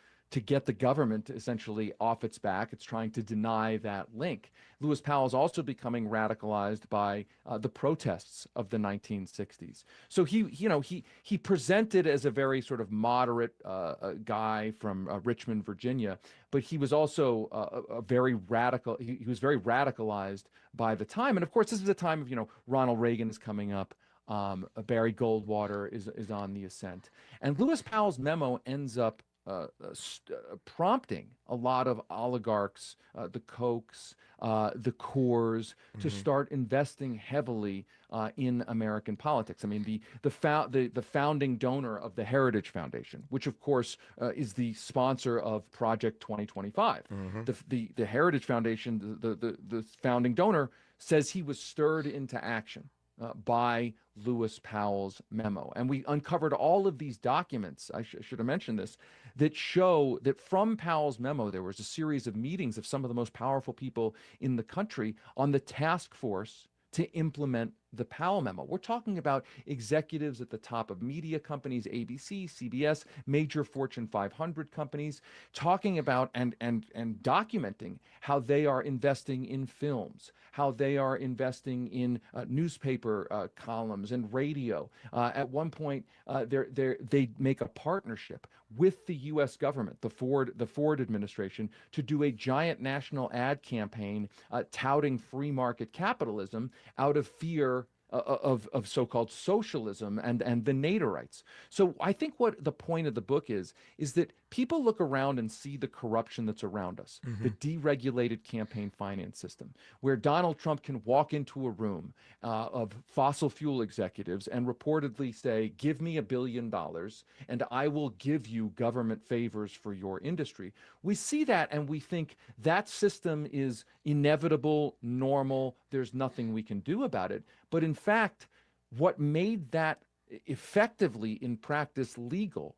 S12: get the government essentially off its back. It's trying to deny that link. Lewis Powell is also becoming radicalized by the protests of the 1960s. So he presented as a very sort of moderate guy from Richmond, Virginia, but he was also a very radical. He was very radicalized by the time. And of course, this is a time of Ronald Reagan is coming up. Barry Goldwater is on the ascent, and Lewis Powell's memo ends up prompting a lot of oligarchs, the Kochs, the Coors, to start investing heavily in American politics. I mean, the founding donor of the Heritage Foundation, which of course is the sponsor of Project 2025. The Heritage Foundation, the founding donor, says he was stirred into action by Lewis Powell's memo. And we uncovered all of these documents, I should have mentioned this, that show that from Powell's memo, there was a series of meetings of some of the most powerful people in the country on the task force to implement the Powell memo. We're talking about executives at the top of media companies, ABC, CBS, major Fortune 500 companies, talking about and documenting how they are investing in films, how they are investing in newspaper columns and radio. At one point, they make a partnership with the U.S. government, the Ford administration, to do a giant national ad campaign touting free market capitalism out of fear of so-called socialism and the Naderites. So I think what the point of the book is that people look around and see the corruption that's around us, the deregulated campaign finance system, where Donald Trump can walk into a room of fossil fuel executives and reportedly say, give me $1 billion and I will give you government favors for your industry. We see that and we think that system is inevitable, normal, there's nothing we can do about it. But in fact, what made that effectively in practice legal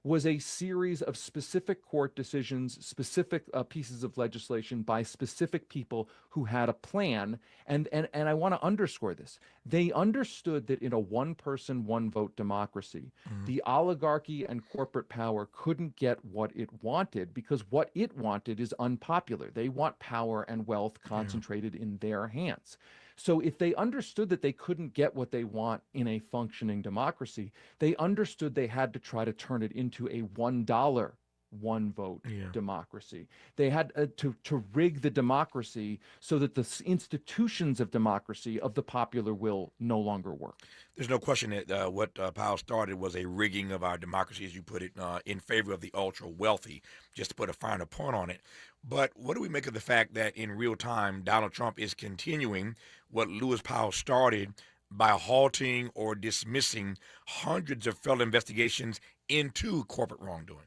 S12: was a series of specific court decisions, specific pieces of legislation by specific people who had a plan. And I want to underscore this. They understood that in a one-person, one-vote democracy, the oligarchy and corporate power couldn't get what it wanted because what it wanted is unpopular. They want power and wealth concentrated in their hands. So if they understood that they couldn't get what they want in a functioning democracy, they understood they had to try to turn it into a $1 one vote democracy. They had to rig the democracy so that the institutions of democracy, of the popular will, no longer work.
S4: There's no question that what Powell started was a rigging of our democracy, as you put it, in favor of the ultra wealthy, just to put a finer point on it. But what do we make of the fact that in real time, Donald Trump is continuing what Lewis Powell started by halting or dismissing hundreds of federal investigations into corporate wrongdoing?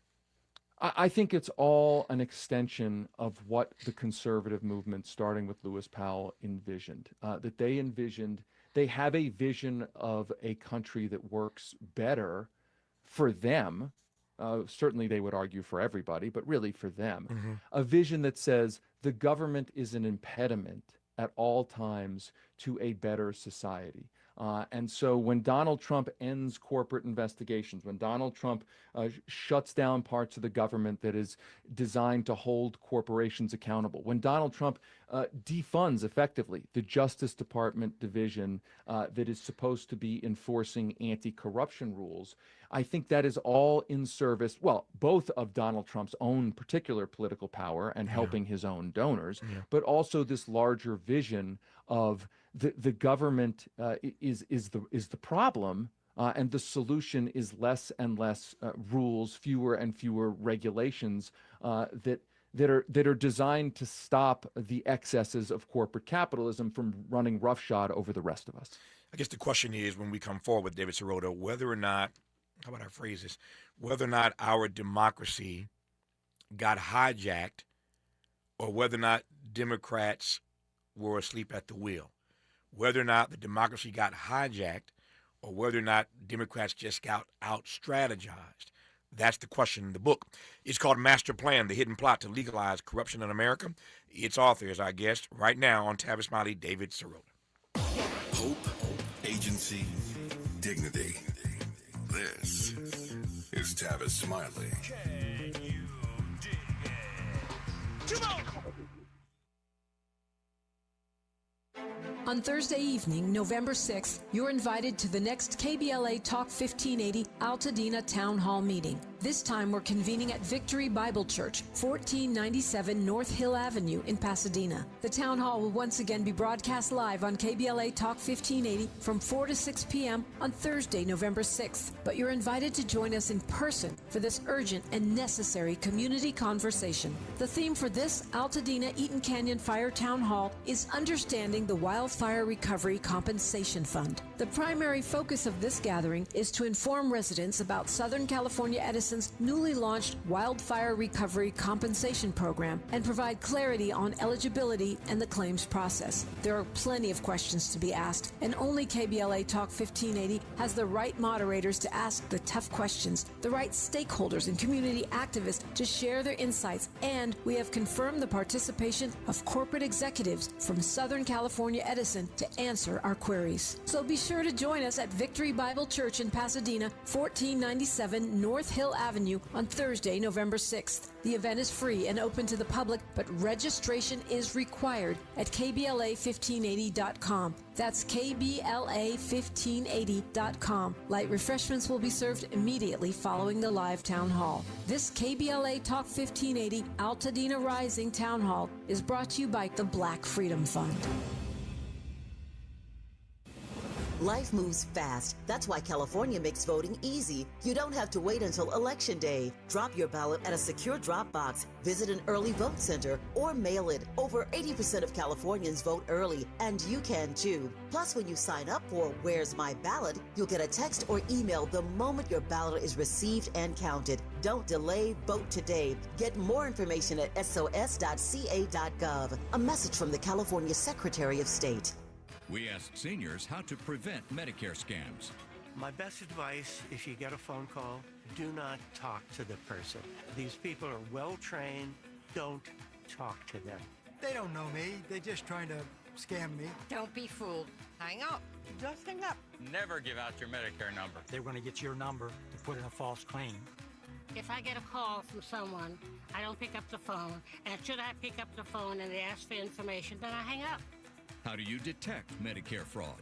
S12: I think it's all an extension of what the conservative movement, starting with Lewis Powell, envisioned. That they have a vision of a country that works better for them. Certainly they would argue for everybody, but really for them. A vision that says the government is an impediment at all times to a better society. And so when Donald Trump ends corporate investigations, when Donald Trump shuts down parts of the government that is designed to hold corporations accountable, when Donald Trump defunds effectively the Justice Department division that is supposed to be enforcing anti-corruption rules, I think that is all in service, well, both of Donald Trump's own particular political power and helping his own donors, but also this larger vision of the government is the problem, and the solution is less and less rules, fewer and fewer regulations that are designed to stop the excesses of corporate capitalism from running roughshod over the rest of us.
S4: I guess the question is, when we come forward with David Sirota, whether or not, how about I phrase this, whether or not our democracy got hijacked or whether or not Democrats were asleep at the wheel. Whether or not the democracy got hijacked or whether or not Democrats just got out-strategized. That's the question in the book. It's called Master Plan, The Hidden Plot to Legalize Corruption in America. Its author is our guest right now on Tavis Smiley, David Sirota.
S7: Hope, agency, dignity. This is Tavis Smiley.
S21: Can you dig it? Come on!
S11: On Thursday evening, November 6th, you're invited to the next KBLA Talk 1580 Altadena Town Hall meeting. This time we're convening at Victory Bible Church, 1497 North Hill Avenue in Pasadena. The town hall will once again be broadcast live on KBLA Talk 1580 from 4 to 6 p.m. on Thursday, November 6th. But you're invited to join us in person for this urgent and necessary community conversation. The theme for this Altadena Eaton Canyon Fire Town Hall is Understanding the Wildfire Recovery Compensation Fund. The primary focus of this gathering is to inform residents about Southern California Edison's newly launched Wildfire Recovery Compensation Program and provide clarity on eligibility and the claims process. There are plenty of questions to be asked, and only KBLA Talk 1580 has the right moderators to ask the tough questions, the right stakeholders and community activists to share their insights, and we have confirmed the participation of corporate executives from Southern California Edison to answer our queries. So be sure to join us at Victory Bible Church in Pasadena, 1497 North Hill Avenue on Thursday, November 6th. The event is free and open to the public, but registration is required at kbla1580.com. That's kbla1580.com. Light refreshments will be served immediately following the live town hall. This KBLA Talk 1580 Altadena Rising Town Hall is brought to you by the Black Freedom Fund.
S8: Life moves fast. That's why California makes voting easy. You don't have to wait until Election Day. Drop your ballot at a secure drop box, visit an early vote center, or mail it. Over 80% of Californians vote early, and you can too. Plus, when you sign up for Where's My Ballot, you'll get a text or email the moment your ballot is received and counted. Don't delay, vote today. Get more information at sos.ca.gov. A message from the California Secretary of State.
S9: We asked seniors how to prevent Medicare scams.
S23: My best advice, if you get a phone call, do not talk to the person. These people are well-trained. Don't talk to them.
S24: They don't know me. They're just trying to scam me.
S25: Don't be fooled. Hang up. Just hang up.
S26: Never give out your Medicare number.
S24: They're going to get your number to put in a false claim.
S27: If I get a call from someone, I don't pick up the phone. And should I pick up the phone and they ask for information, then I hang up.
S9: How do you detect Medicare fraud?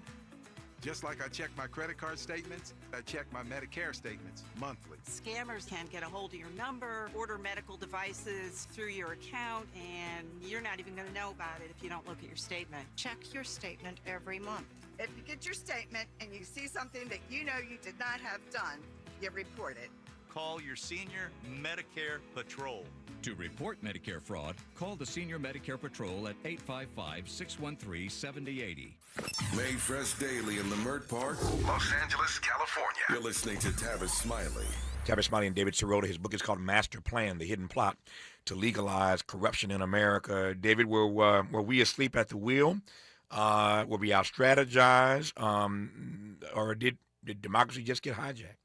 S28: Just like I check my credit card statements, I check my Medicare statements monthly.
S29: Scammers can get a hold of your number, order medical devices through your account, and you're not even going to know about it if you don't look at your statement.
S25: Check your statement every month.
S30: If you get your statement and you see something that you know you did not have done, you report it.
S31: Call your senior Medicare Patrol.
S9: To report Medicare fraud, call the Senior Medicare Patrol at 855-613-7080.
S7: Made fresh daily in Leimert Park, Los Angeles, California. You're listening to Tavis Smiley.
S4: Tavis Smiley and David Sirota. His book is called Master Plan, The Hidden Plot to Legalize Corruption in America. David, were we asleep at the wheel? Were we out strategized? Or did democracy just get hijacked?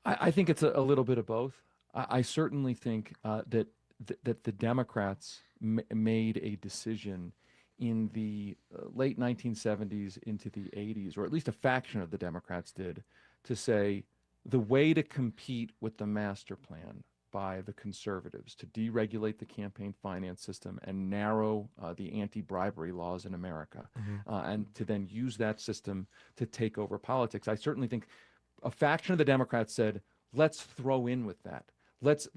S12: I think it's a little bit of both. I certainly think that the Democrats made a decision in the late 1970s into the 80s, or at least a faction of the Democrats did, to say the way to compete with the master plan by the conservatives to deregulate the campaign finance system and narrow the anti-bribery laws in America, and to then use that system to take over politics. I certainly think a faction of the Democrats said, let's throw in with that. Let's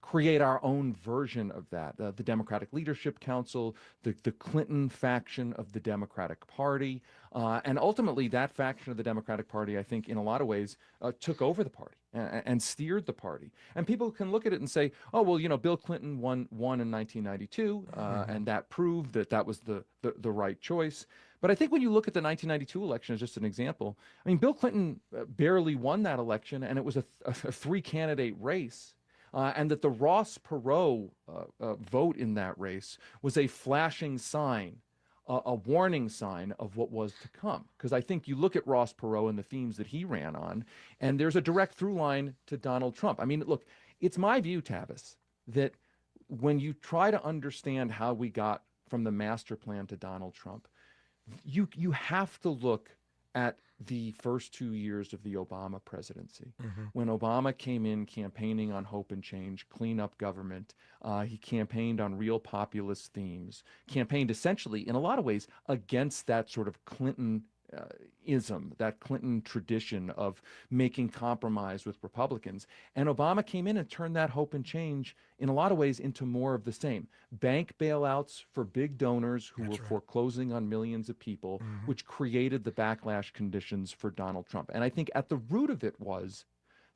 S12: create our own version of that. The Democratic Leadership Council, the Clinton faction of the Democratic Party, and ultimately that faction of the Democratic Party, I think, in a lot of ways, took over the party and steered the party. And people can look at it and say, oh, well, you know, Bill Clinton won in 1992, and that proved that was the right choice. But I think when you look at the 1992 election as just an example, I mean, Bill Clinton barely won that election, and it was a three-candidate race, and that the Ross Perot vote in that race was a flashing sign, a warning sign of what was to come. Because I think you look at Ross Perot and the themes that he ran on, and there's a direct through line to Donald Trump. I mean, look, it's my view, Tavis, that when you try to understand how we got from the master plan to Donald Trump, you have to look at the first 2 years of the Obama presidency. When Obama came in campaigning on hope and change, clean up government, he campaigned on real populist themes, campaigned essentially in a lot of ways against that sort of Clinton ism, that Clinton tradition of making compromise with Republicans. And Obama came in and turned that hope and change in a lot of ways into more of the same. Bank bailouts for big donors who were foreclosing on millions of people, which created the backlash conditions for Donald Trump. And I think at the root of it was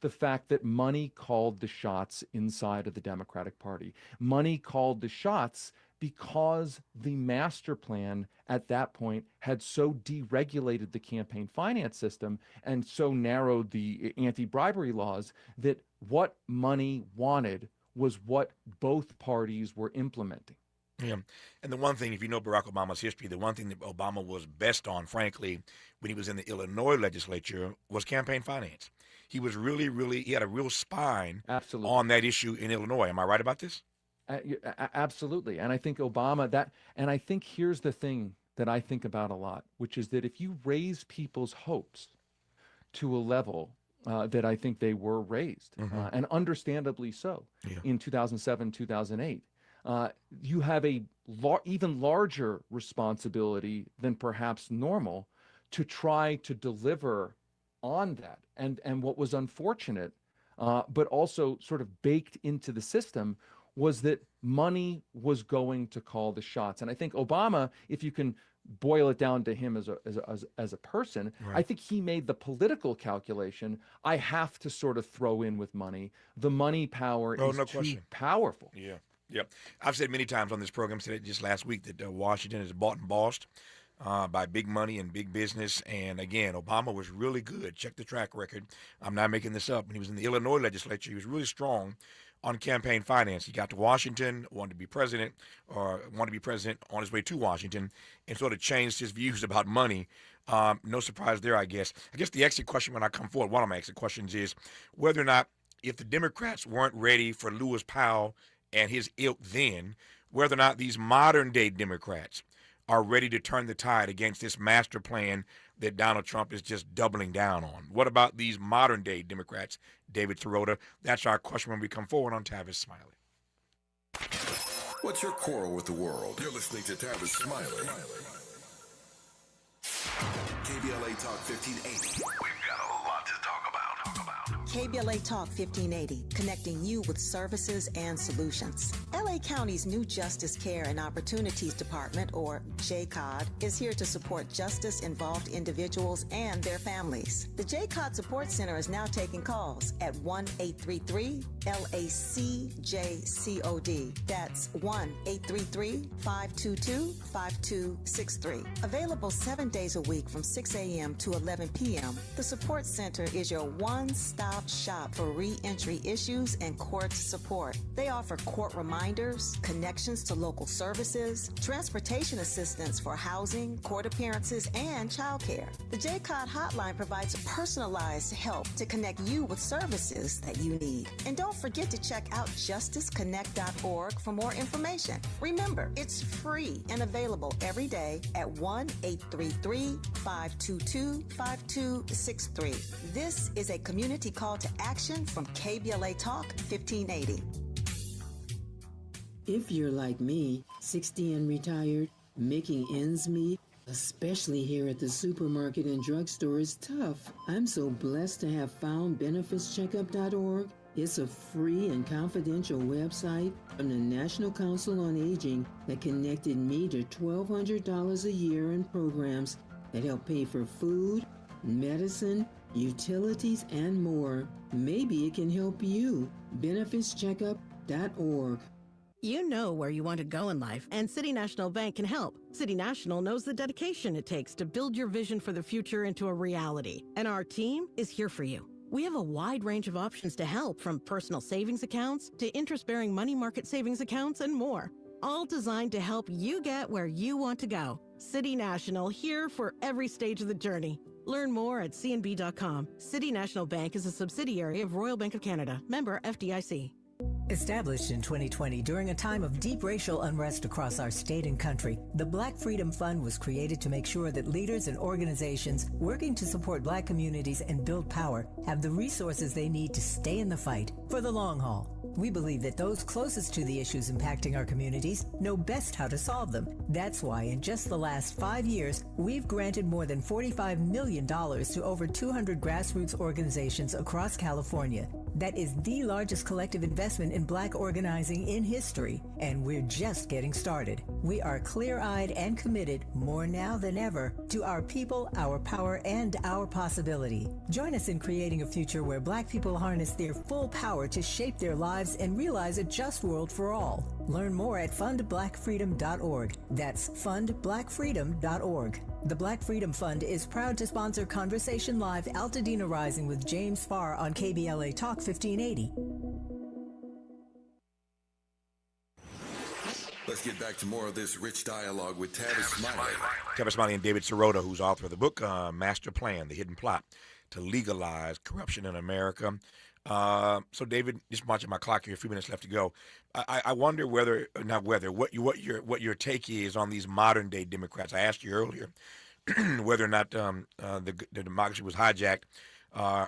S12: the fact that money called the shots inside of the Democratic Party. Money called the shots because the master plan at that point had so deregulated the campaign finance system and so narrowed the anti-bribery laws that what money wanted was what both parties were implementing.
S4: Yeah. And the one thing, if you know Barack Obama's history, the one thing that Obama was best on, frankly, when he was in the Illinois legislature was campaign finance. He was he had a real spine on that issue in Illinois. Am I right about this?
S12: Absolutely. And I think Obama, and I think here's the thing that I think about a lot, which is that if you raise people's hopes to a level that I think they were raised, and understandably so, in 2007, 2008, you have a even larger responsibility than perhaps normal to try to deliver on that. And what was unfortunate, but also sort of baked into the system, was that money was going to call the shots. And I think Obama, if you can boil it down to him as a person, I think he made the political calculation. I have to sort of throw in with money. The money power is too powerful.
S4: Yeah. Yep. I've said many times on this program, said it just last week, that Washington is bought and bossed by big money and big business. And again, Obama was really good. Check the track record. I'm not making this up. When he was in the Illinois legislature, he was really strong on campaign finance. He got to Washington, wanted to be president on his way to Washington, and sort of changed his views about money. No surprise there, I guess. I guess the exit question when I come forward, one of my exit questions is whether or not, if the Democrats weren't ready for Lewis Powell and his ilk then, whether or not these modern day Democrats are ready to turn the tide against this master plan that Donald Trump is just doubling down on. What about these modern day Democrats, David Sirota? That's our question when we come forward on Tavis Smiley.
S7: What's your quarrel with the world? You're listening to Tavis Smiley. KBLA Talk 1580. We've got a lot to talk about.
S1: KBLA Talk 1580, connecting you with services and solutions. LA County's new Justice Care and Opportunities Department, or JCOD, is here to support justice-involved individuals and their families. The JCOD Support Center is now taking calls at 1-833-LACJCOD. That's 1-833-522-5263. Available 7 days a week from 6 a.m. to 11 p.m., the Support Center is your one-stop shop for re-entry issues and court support. They offer court reminders, connections to local services, transportation assistance for housing, court appearances, and childcare. The JCOD hotline provides personalized help to connect you with services that you need. And don't forget to check out justiceconnect.org for more information. Remember, it's free and available every day at 1-833-522-5263. This is a community call to action from KBLA Talk 1580.
S5: If you're like me, 60 and retired, making ends meet, especially here at the supermarket and drugstore, is tough. I'm so blessed to have found BenefitsCheckup.org. It's a free and confidential website from the National Council on Aging that connected me to $1,200 a year in programs that help pay for food, medicine, utilities, and more. Maybe it can help you. BenefitsCheckup.org.
S6: You know where you want to go in life, and City National Bank can help. City National knows the dedication it takes to build your vision for the future into a reality, and our team is here for you. We have a wide range of options to help, from personal savings accounts to interest-bearing money market savings accounts and more, all designed to help you get where you want to go. City National, here for every stage of the journey. Learn more at cnb.com. City National Bank is a subsidiary of Royal Bank of Canada, member FDIC.
S2: Established in 2020 during a time of deep racial unrest across our state and country, the Black Freedom Fund was created to make sure that leaders and organizations working to support Black communities and build power have the resources they need to stay in the fight for the long haul. We believe that those closest to the issues impacting our communities know best how to solve them. That's why in just the last 5 years, we've granted more than $45 million to over 200 grassroots organizations across California. That is the largest collective investment in Black organizing in history, and we're just getting started. We are clear-eyed and committed, more now than ever, to our people, our power, and our possibility. Join us in creating a future where Black people harness their full power to shape their lives and realize a just world for all. Learn more at fundblackfreedom.org. That's fundblackfreedom.org. The Black Freedom Fund is proud to sponsor Conversation Live Altadena Rising with James Farr on KBLA Talk 1580.
S7: Let's get back to more of this rich dialogue with Tavis Smiley.
S4: Tavis Smiley and David Sirota, who's author of the book Master Plan, The Hidden Plot to Legalize Corruption in America. So, David, just watching my clock here, a few minutes left to go. I wonder what your take is on these modern day Democrats. I asked you earlier whether or not the democracy was hijacked,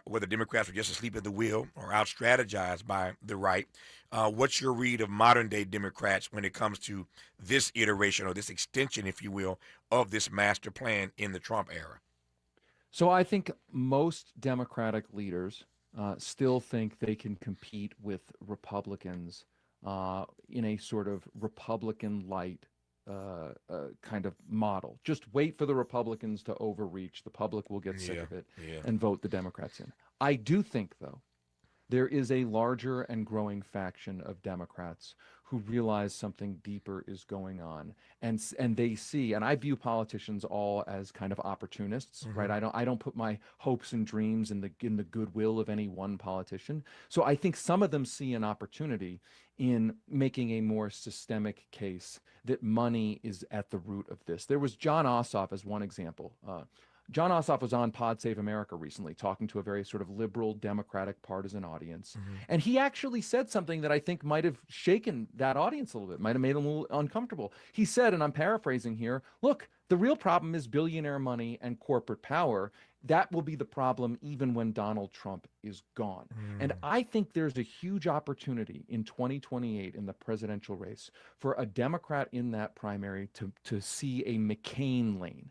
S4: whether Democrats were just asleep at the wheel or out strategized by the right. What's your read of modern day Democrats when it comes to this iteration or this extension, if you will, of this master plan in the Trump era?
S12: So I think most Democratic leaders still think they can compete with Republicans in a sort of Republican light kind of model. Just wait for the Republicans to overreach. The public will get sick of it and vote the Democrats in. I do think, though, there is a larger and growing faction of Democrats who realize something deeper is going on, and they see, and I view politicians all as kind of opportunists, right? I don't put my hopes and dreams in the goodwill of any one politician. So I think some of them see an opportunity in making a more systemic case that money is at the root of this. There was John Ossoff as one example. John Ossoff was on Pod Save America recently, talking to a very sort of liberal, Democratic, partisan audience. And he actually said something that I think might have shaken that audience a little bit, might have made them a little uncomfortable. He said, and I'm paraphrasing here, look, the real problem is billionaire money and corporate power. That will be the problem even when Donald Trump is gone. And I think there's a huge opportunity in 2028 in the presidential race for a Democrat in that primary to see a McCain lane.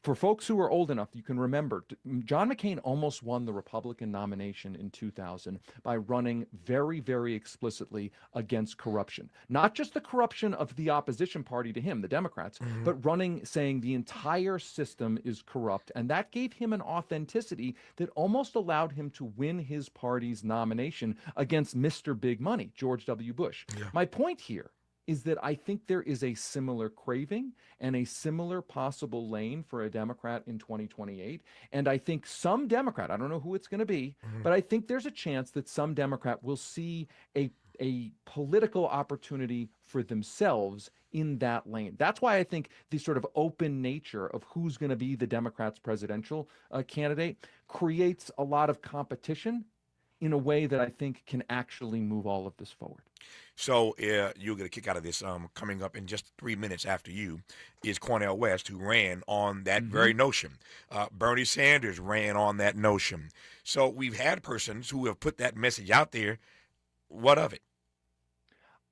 S12: For folks who are old enough, you can remember, John McCain almost won the Republican nomination in 2000 by running very, very explicitly against corruption. Not just the corruption of the opposition party to him, the Democrats, but running, saying the entire system is corrupt. And that gave him an authenticity that almost allowed him to win his party's nomination against Mr. Big Money, George W. Bush. My point here is that I think there is a similar craving and a similar possible lane for a Democrat in 2028. And I think some Democrat, I don't know who it's going to be, but I think there's a chance that some Democrat will see a political opportunity for themselves in that lane. That's why I think the sort of open nature of who's going to be the Democrats' presidential candidate creates a lot of competition in a way that I think can actually move all of this forward.
S4: So you'll get a kick out of this. Coming up in just 3 minutes after you is Cornel West, who ran on that very notion. Bernie Sanders ran on that notion. So we've had persons who have put that message out there. What of it?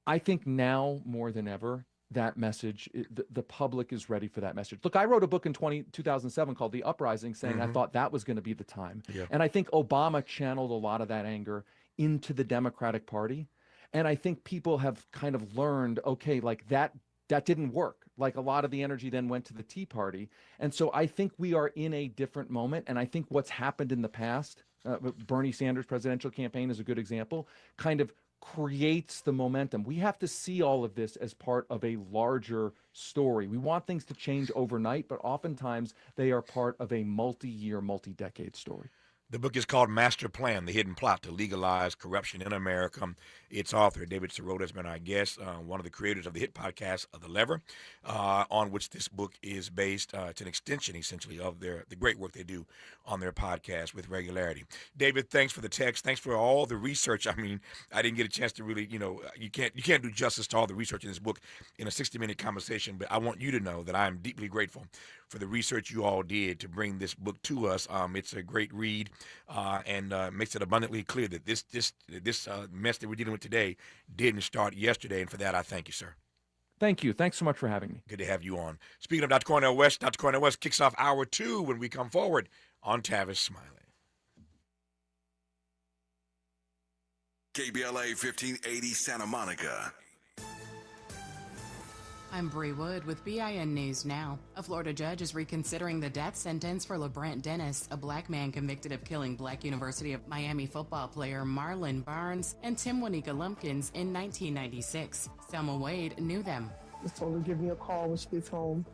S12: I think now more than ever, that message, the public is ready for that message. Look, I wrote a book in 2007 called The Uprising, saying I thought that was going to be the time. And I think Obama channeled a lot of that anger into the Democratic Party. And I think people have kind of learned, okay, like that didn't work. Like a lot of the energy then went to the Tea Party. And so I think we are in a different moment. And I think what's happened in the past, Bernie Sanders' presidential campaign is a good example, kind of creates the momentum. We have to see all of this as part of a larger story. We want things to change overnight, but oftentimes they are part of a multi-year, multi-decade story.
S4: The book is called Master Plan, The Hidden Plot to Legalize Corruption in America. Its author, David Sirota, has been our guest, one of the creators of the hit podcast, The Lever, on which this book is based. It's an extension, essentially, of the great work they do on their podcast with regularity. David, thanks for the text. Thanks for all the research. I mean, I didn't get a chance to really, you can't do justice to all the research in this book in a 60-minute conversation, but I want you to know that I am deeply grateful for the research you all did to bring this book to us. It's a great read and makes it abundantly clear that this mess that we're dealing with today didn't start yesterday, and for that I thank you, sir.
S12: Thank you. Thanks so much for having me.
S4: Good to have you on. Speaking of Dr. Cornel West, Dr. Cornel West kicks off hour 2 when we come forward on Tavis Smiley.
S7: KBLA 1580 Santa Monica.
S3: I'm Bree Wood with BIN News Now. A Florida judge is reconsidering the death sentence for LeBrant Dennis, a black man convicted of killing Black University of Miami football player Marlon Barnes and Tim Wanika Lumpkins in 1996. Selma Wade knew them.
S10: Just told her to give me a call when she gets home.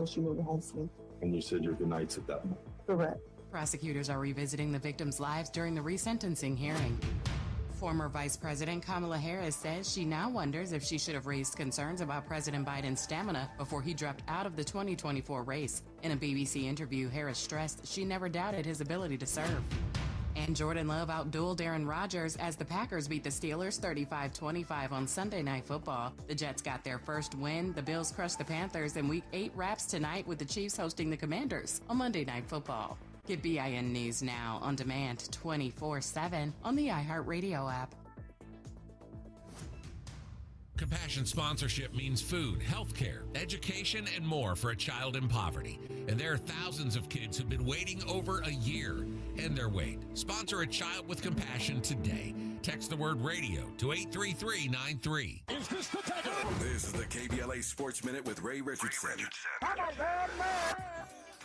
S10: She will be home soon. And you said your goodnights at that point? Correct.
S3: Prosecutors are revisiting the victims' lives during the resentencing hearing. Former Vice President Kamala Harris says she now wonders if she should have raised concerns about President Biden's stamina before he dropped out of the 2024 race. In a BBC interview, Harris stressed she never doubted his ability to serve. And Jordan Love outdueled Aaron Rodgers as the Packers beat the Steelers 35-25 on Sunday Night Football. The Jets got their first win. The Bills crushed the Panthers, and Week 8 wraps tonight with the Chiefs hosting the Commanders on Monday Night Football. Get BIN News Now on demand 24/7 on the iHeartRadio app.
S13: Compassion sponsorship means food, healthcare, education, and more for a child in poverty. And there are thousands of kids who've been waiting over a year. End their wait. Sponsor a child with compassion today. Text the word radio to 83393.
S7: This is the KBLA Sports Minute with Ray Richardson.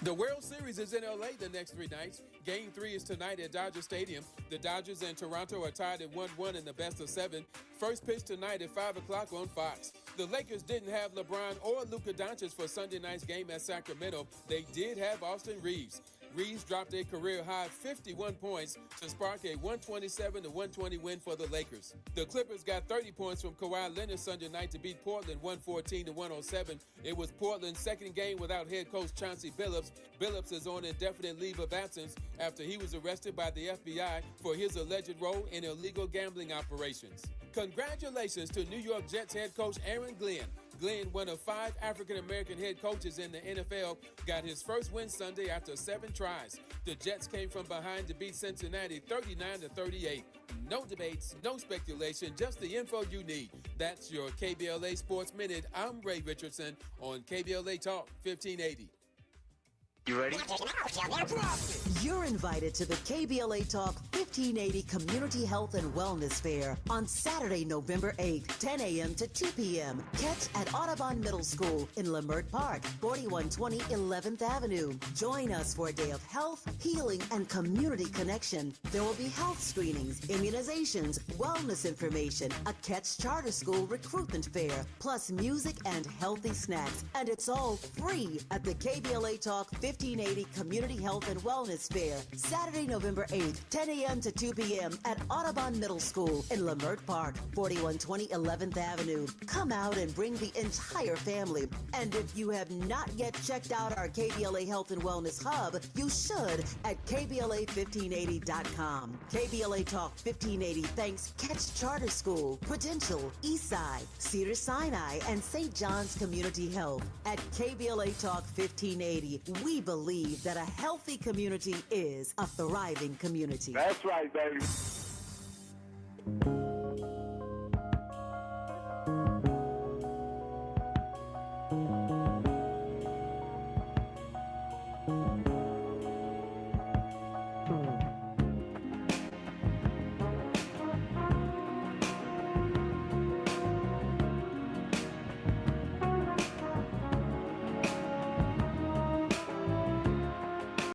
S14: The World Series is in L.A. the next 3 nights. Game 3 is tonight at Dodger Stadium. The Dodgers and Toronto are tied at 1-1 in the best of 7. First pitch tonight at 5 o'clock on Fox. The Lakers didn't have LeBron or Luka Doncic for Sunday night's game at Sacramento. They did have Austin Reeves. Reeves dropped a career-high 51 points to spark a 127-120 win for the Lakers. The Clippers got 30 points from Kawhi Leonard Sunday night to beat Portland 114-107. It was Portland's second game without head coach Chauncey Billups. Billups is on indefinite leave of absence after he was arrested by the FBI for his alleged role in illegal gambling operations. Congratulations to New York Jets head coach Aaron Glenn. Glenn, one of 5 African-American head coaches in the NFL, got his first win Sunday after 7 tries. The Jets came from behind to beat Cincinnati 39-38. No debates, no speculation, just the info you need. That's your KBLA Sports Minute. I'm Ray Richardson on KBLA Talk 1580.
S8: You ready? You're invited to the KBLA Talk 1580 Community Health and Wellness Fair on Saturday, November 8th, 10 a.m. to 2 p.m. Catch at Audubon Middle School in Leimert Park, 4120 11th Avenue. Join us for a day of health, healing, and community connection. There will be health screenings, immunizations, wellness information, a Catch Charter School recruitment fair, plus music and healthy snacks. And it's all free at the KBLA Talk 1580 Community Health and Wellness Fair, Saturday, November 8th, 10 a.m. to 2 p.m. at Audubon Middle School in Leimert Park, 4120 11th Avenue. Come out and bring the entire family. And if you have not yet checked out our KBLA Health and Wellness Hub, you should at KBLA1580.com. KBLA Talk 1580 thanks Catch Charter School, Prudential, Eastside, Cedar Sinai, and St. John's Community Health. At KBLA Talk 1580, we believe that a healthy community is a thriving community.
S15: That's right, baby.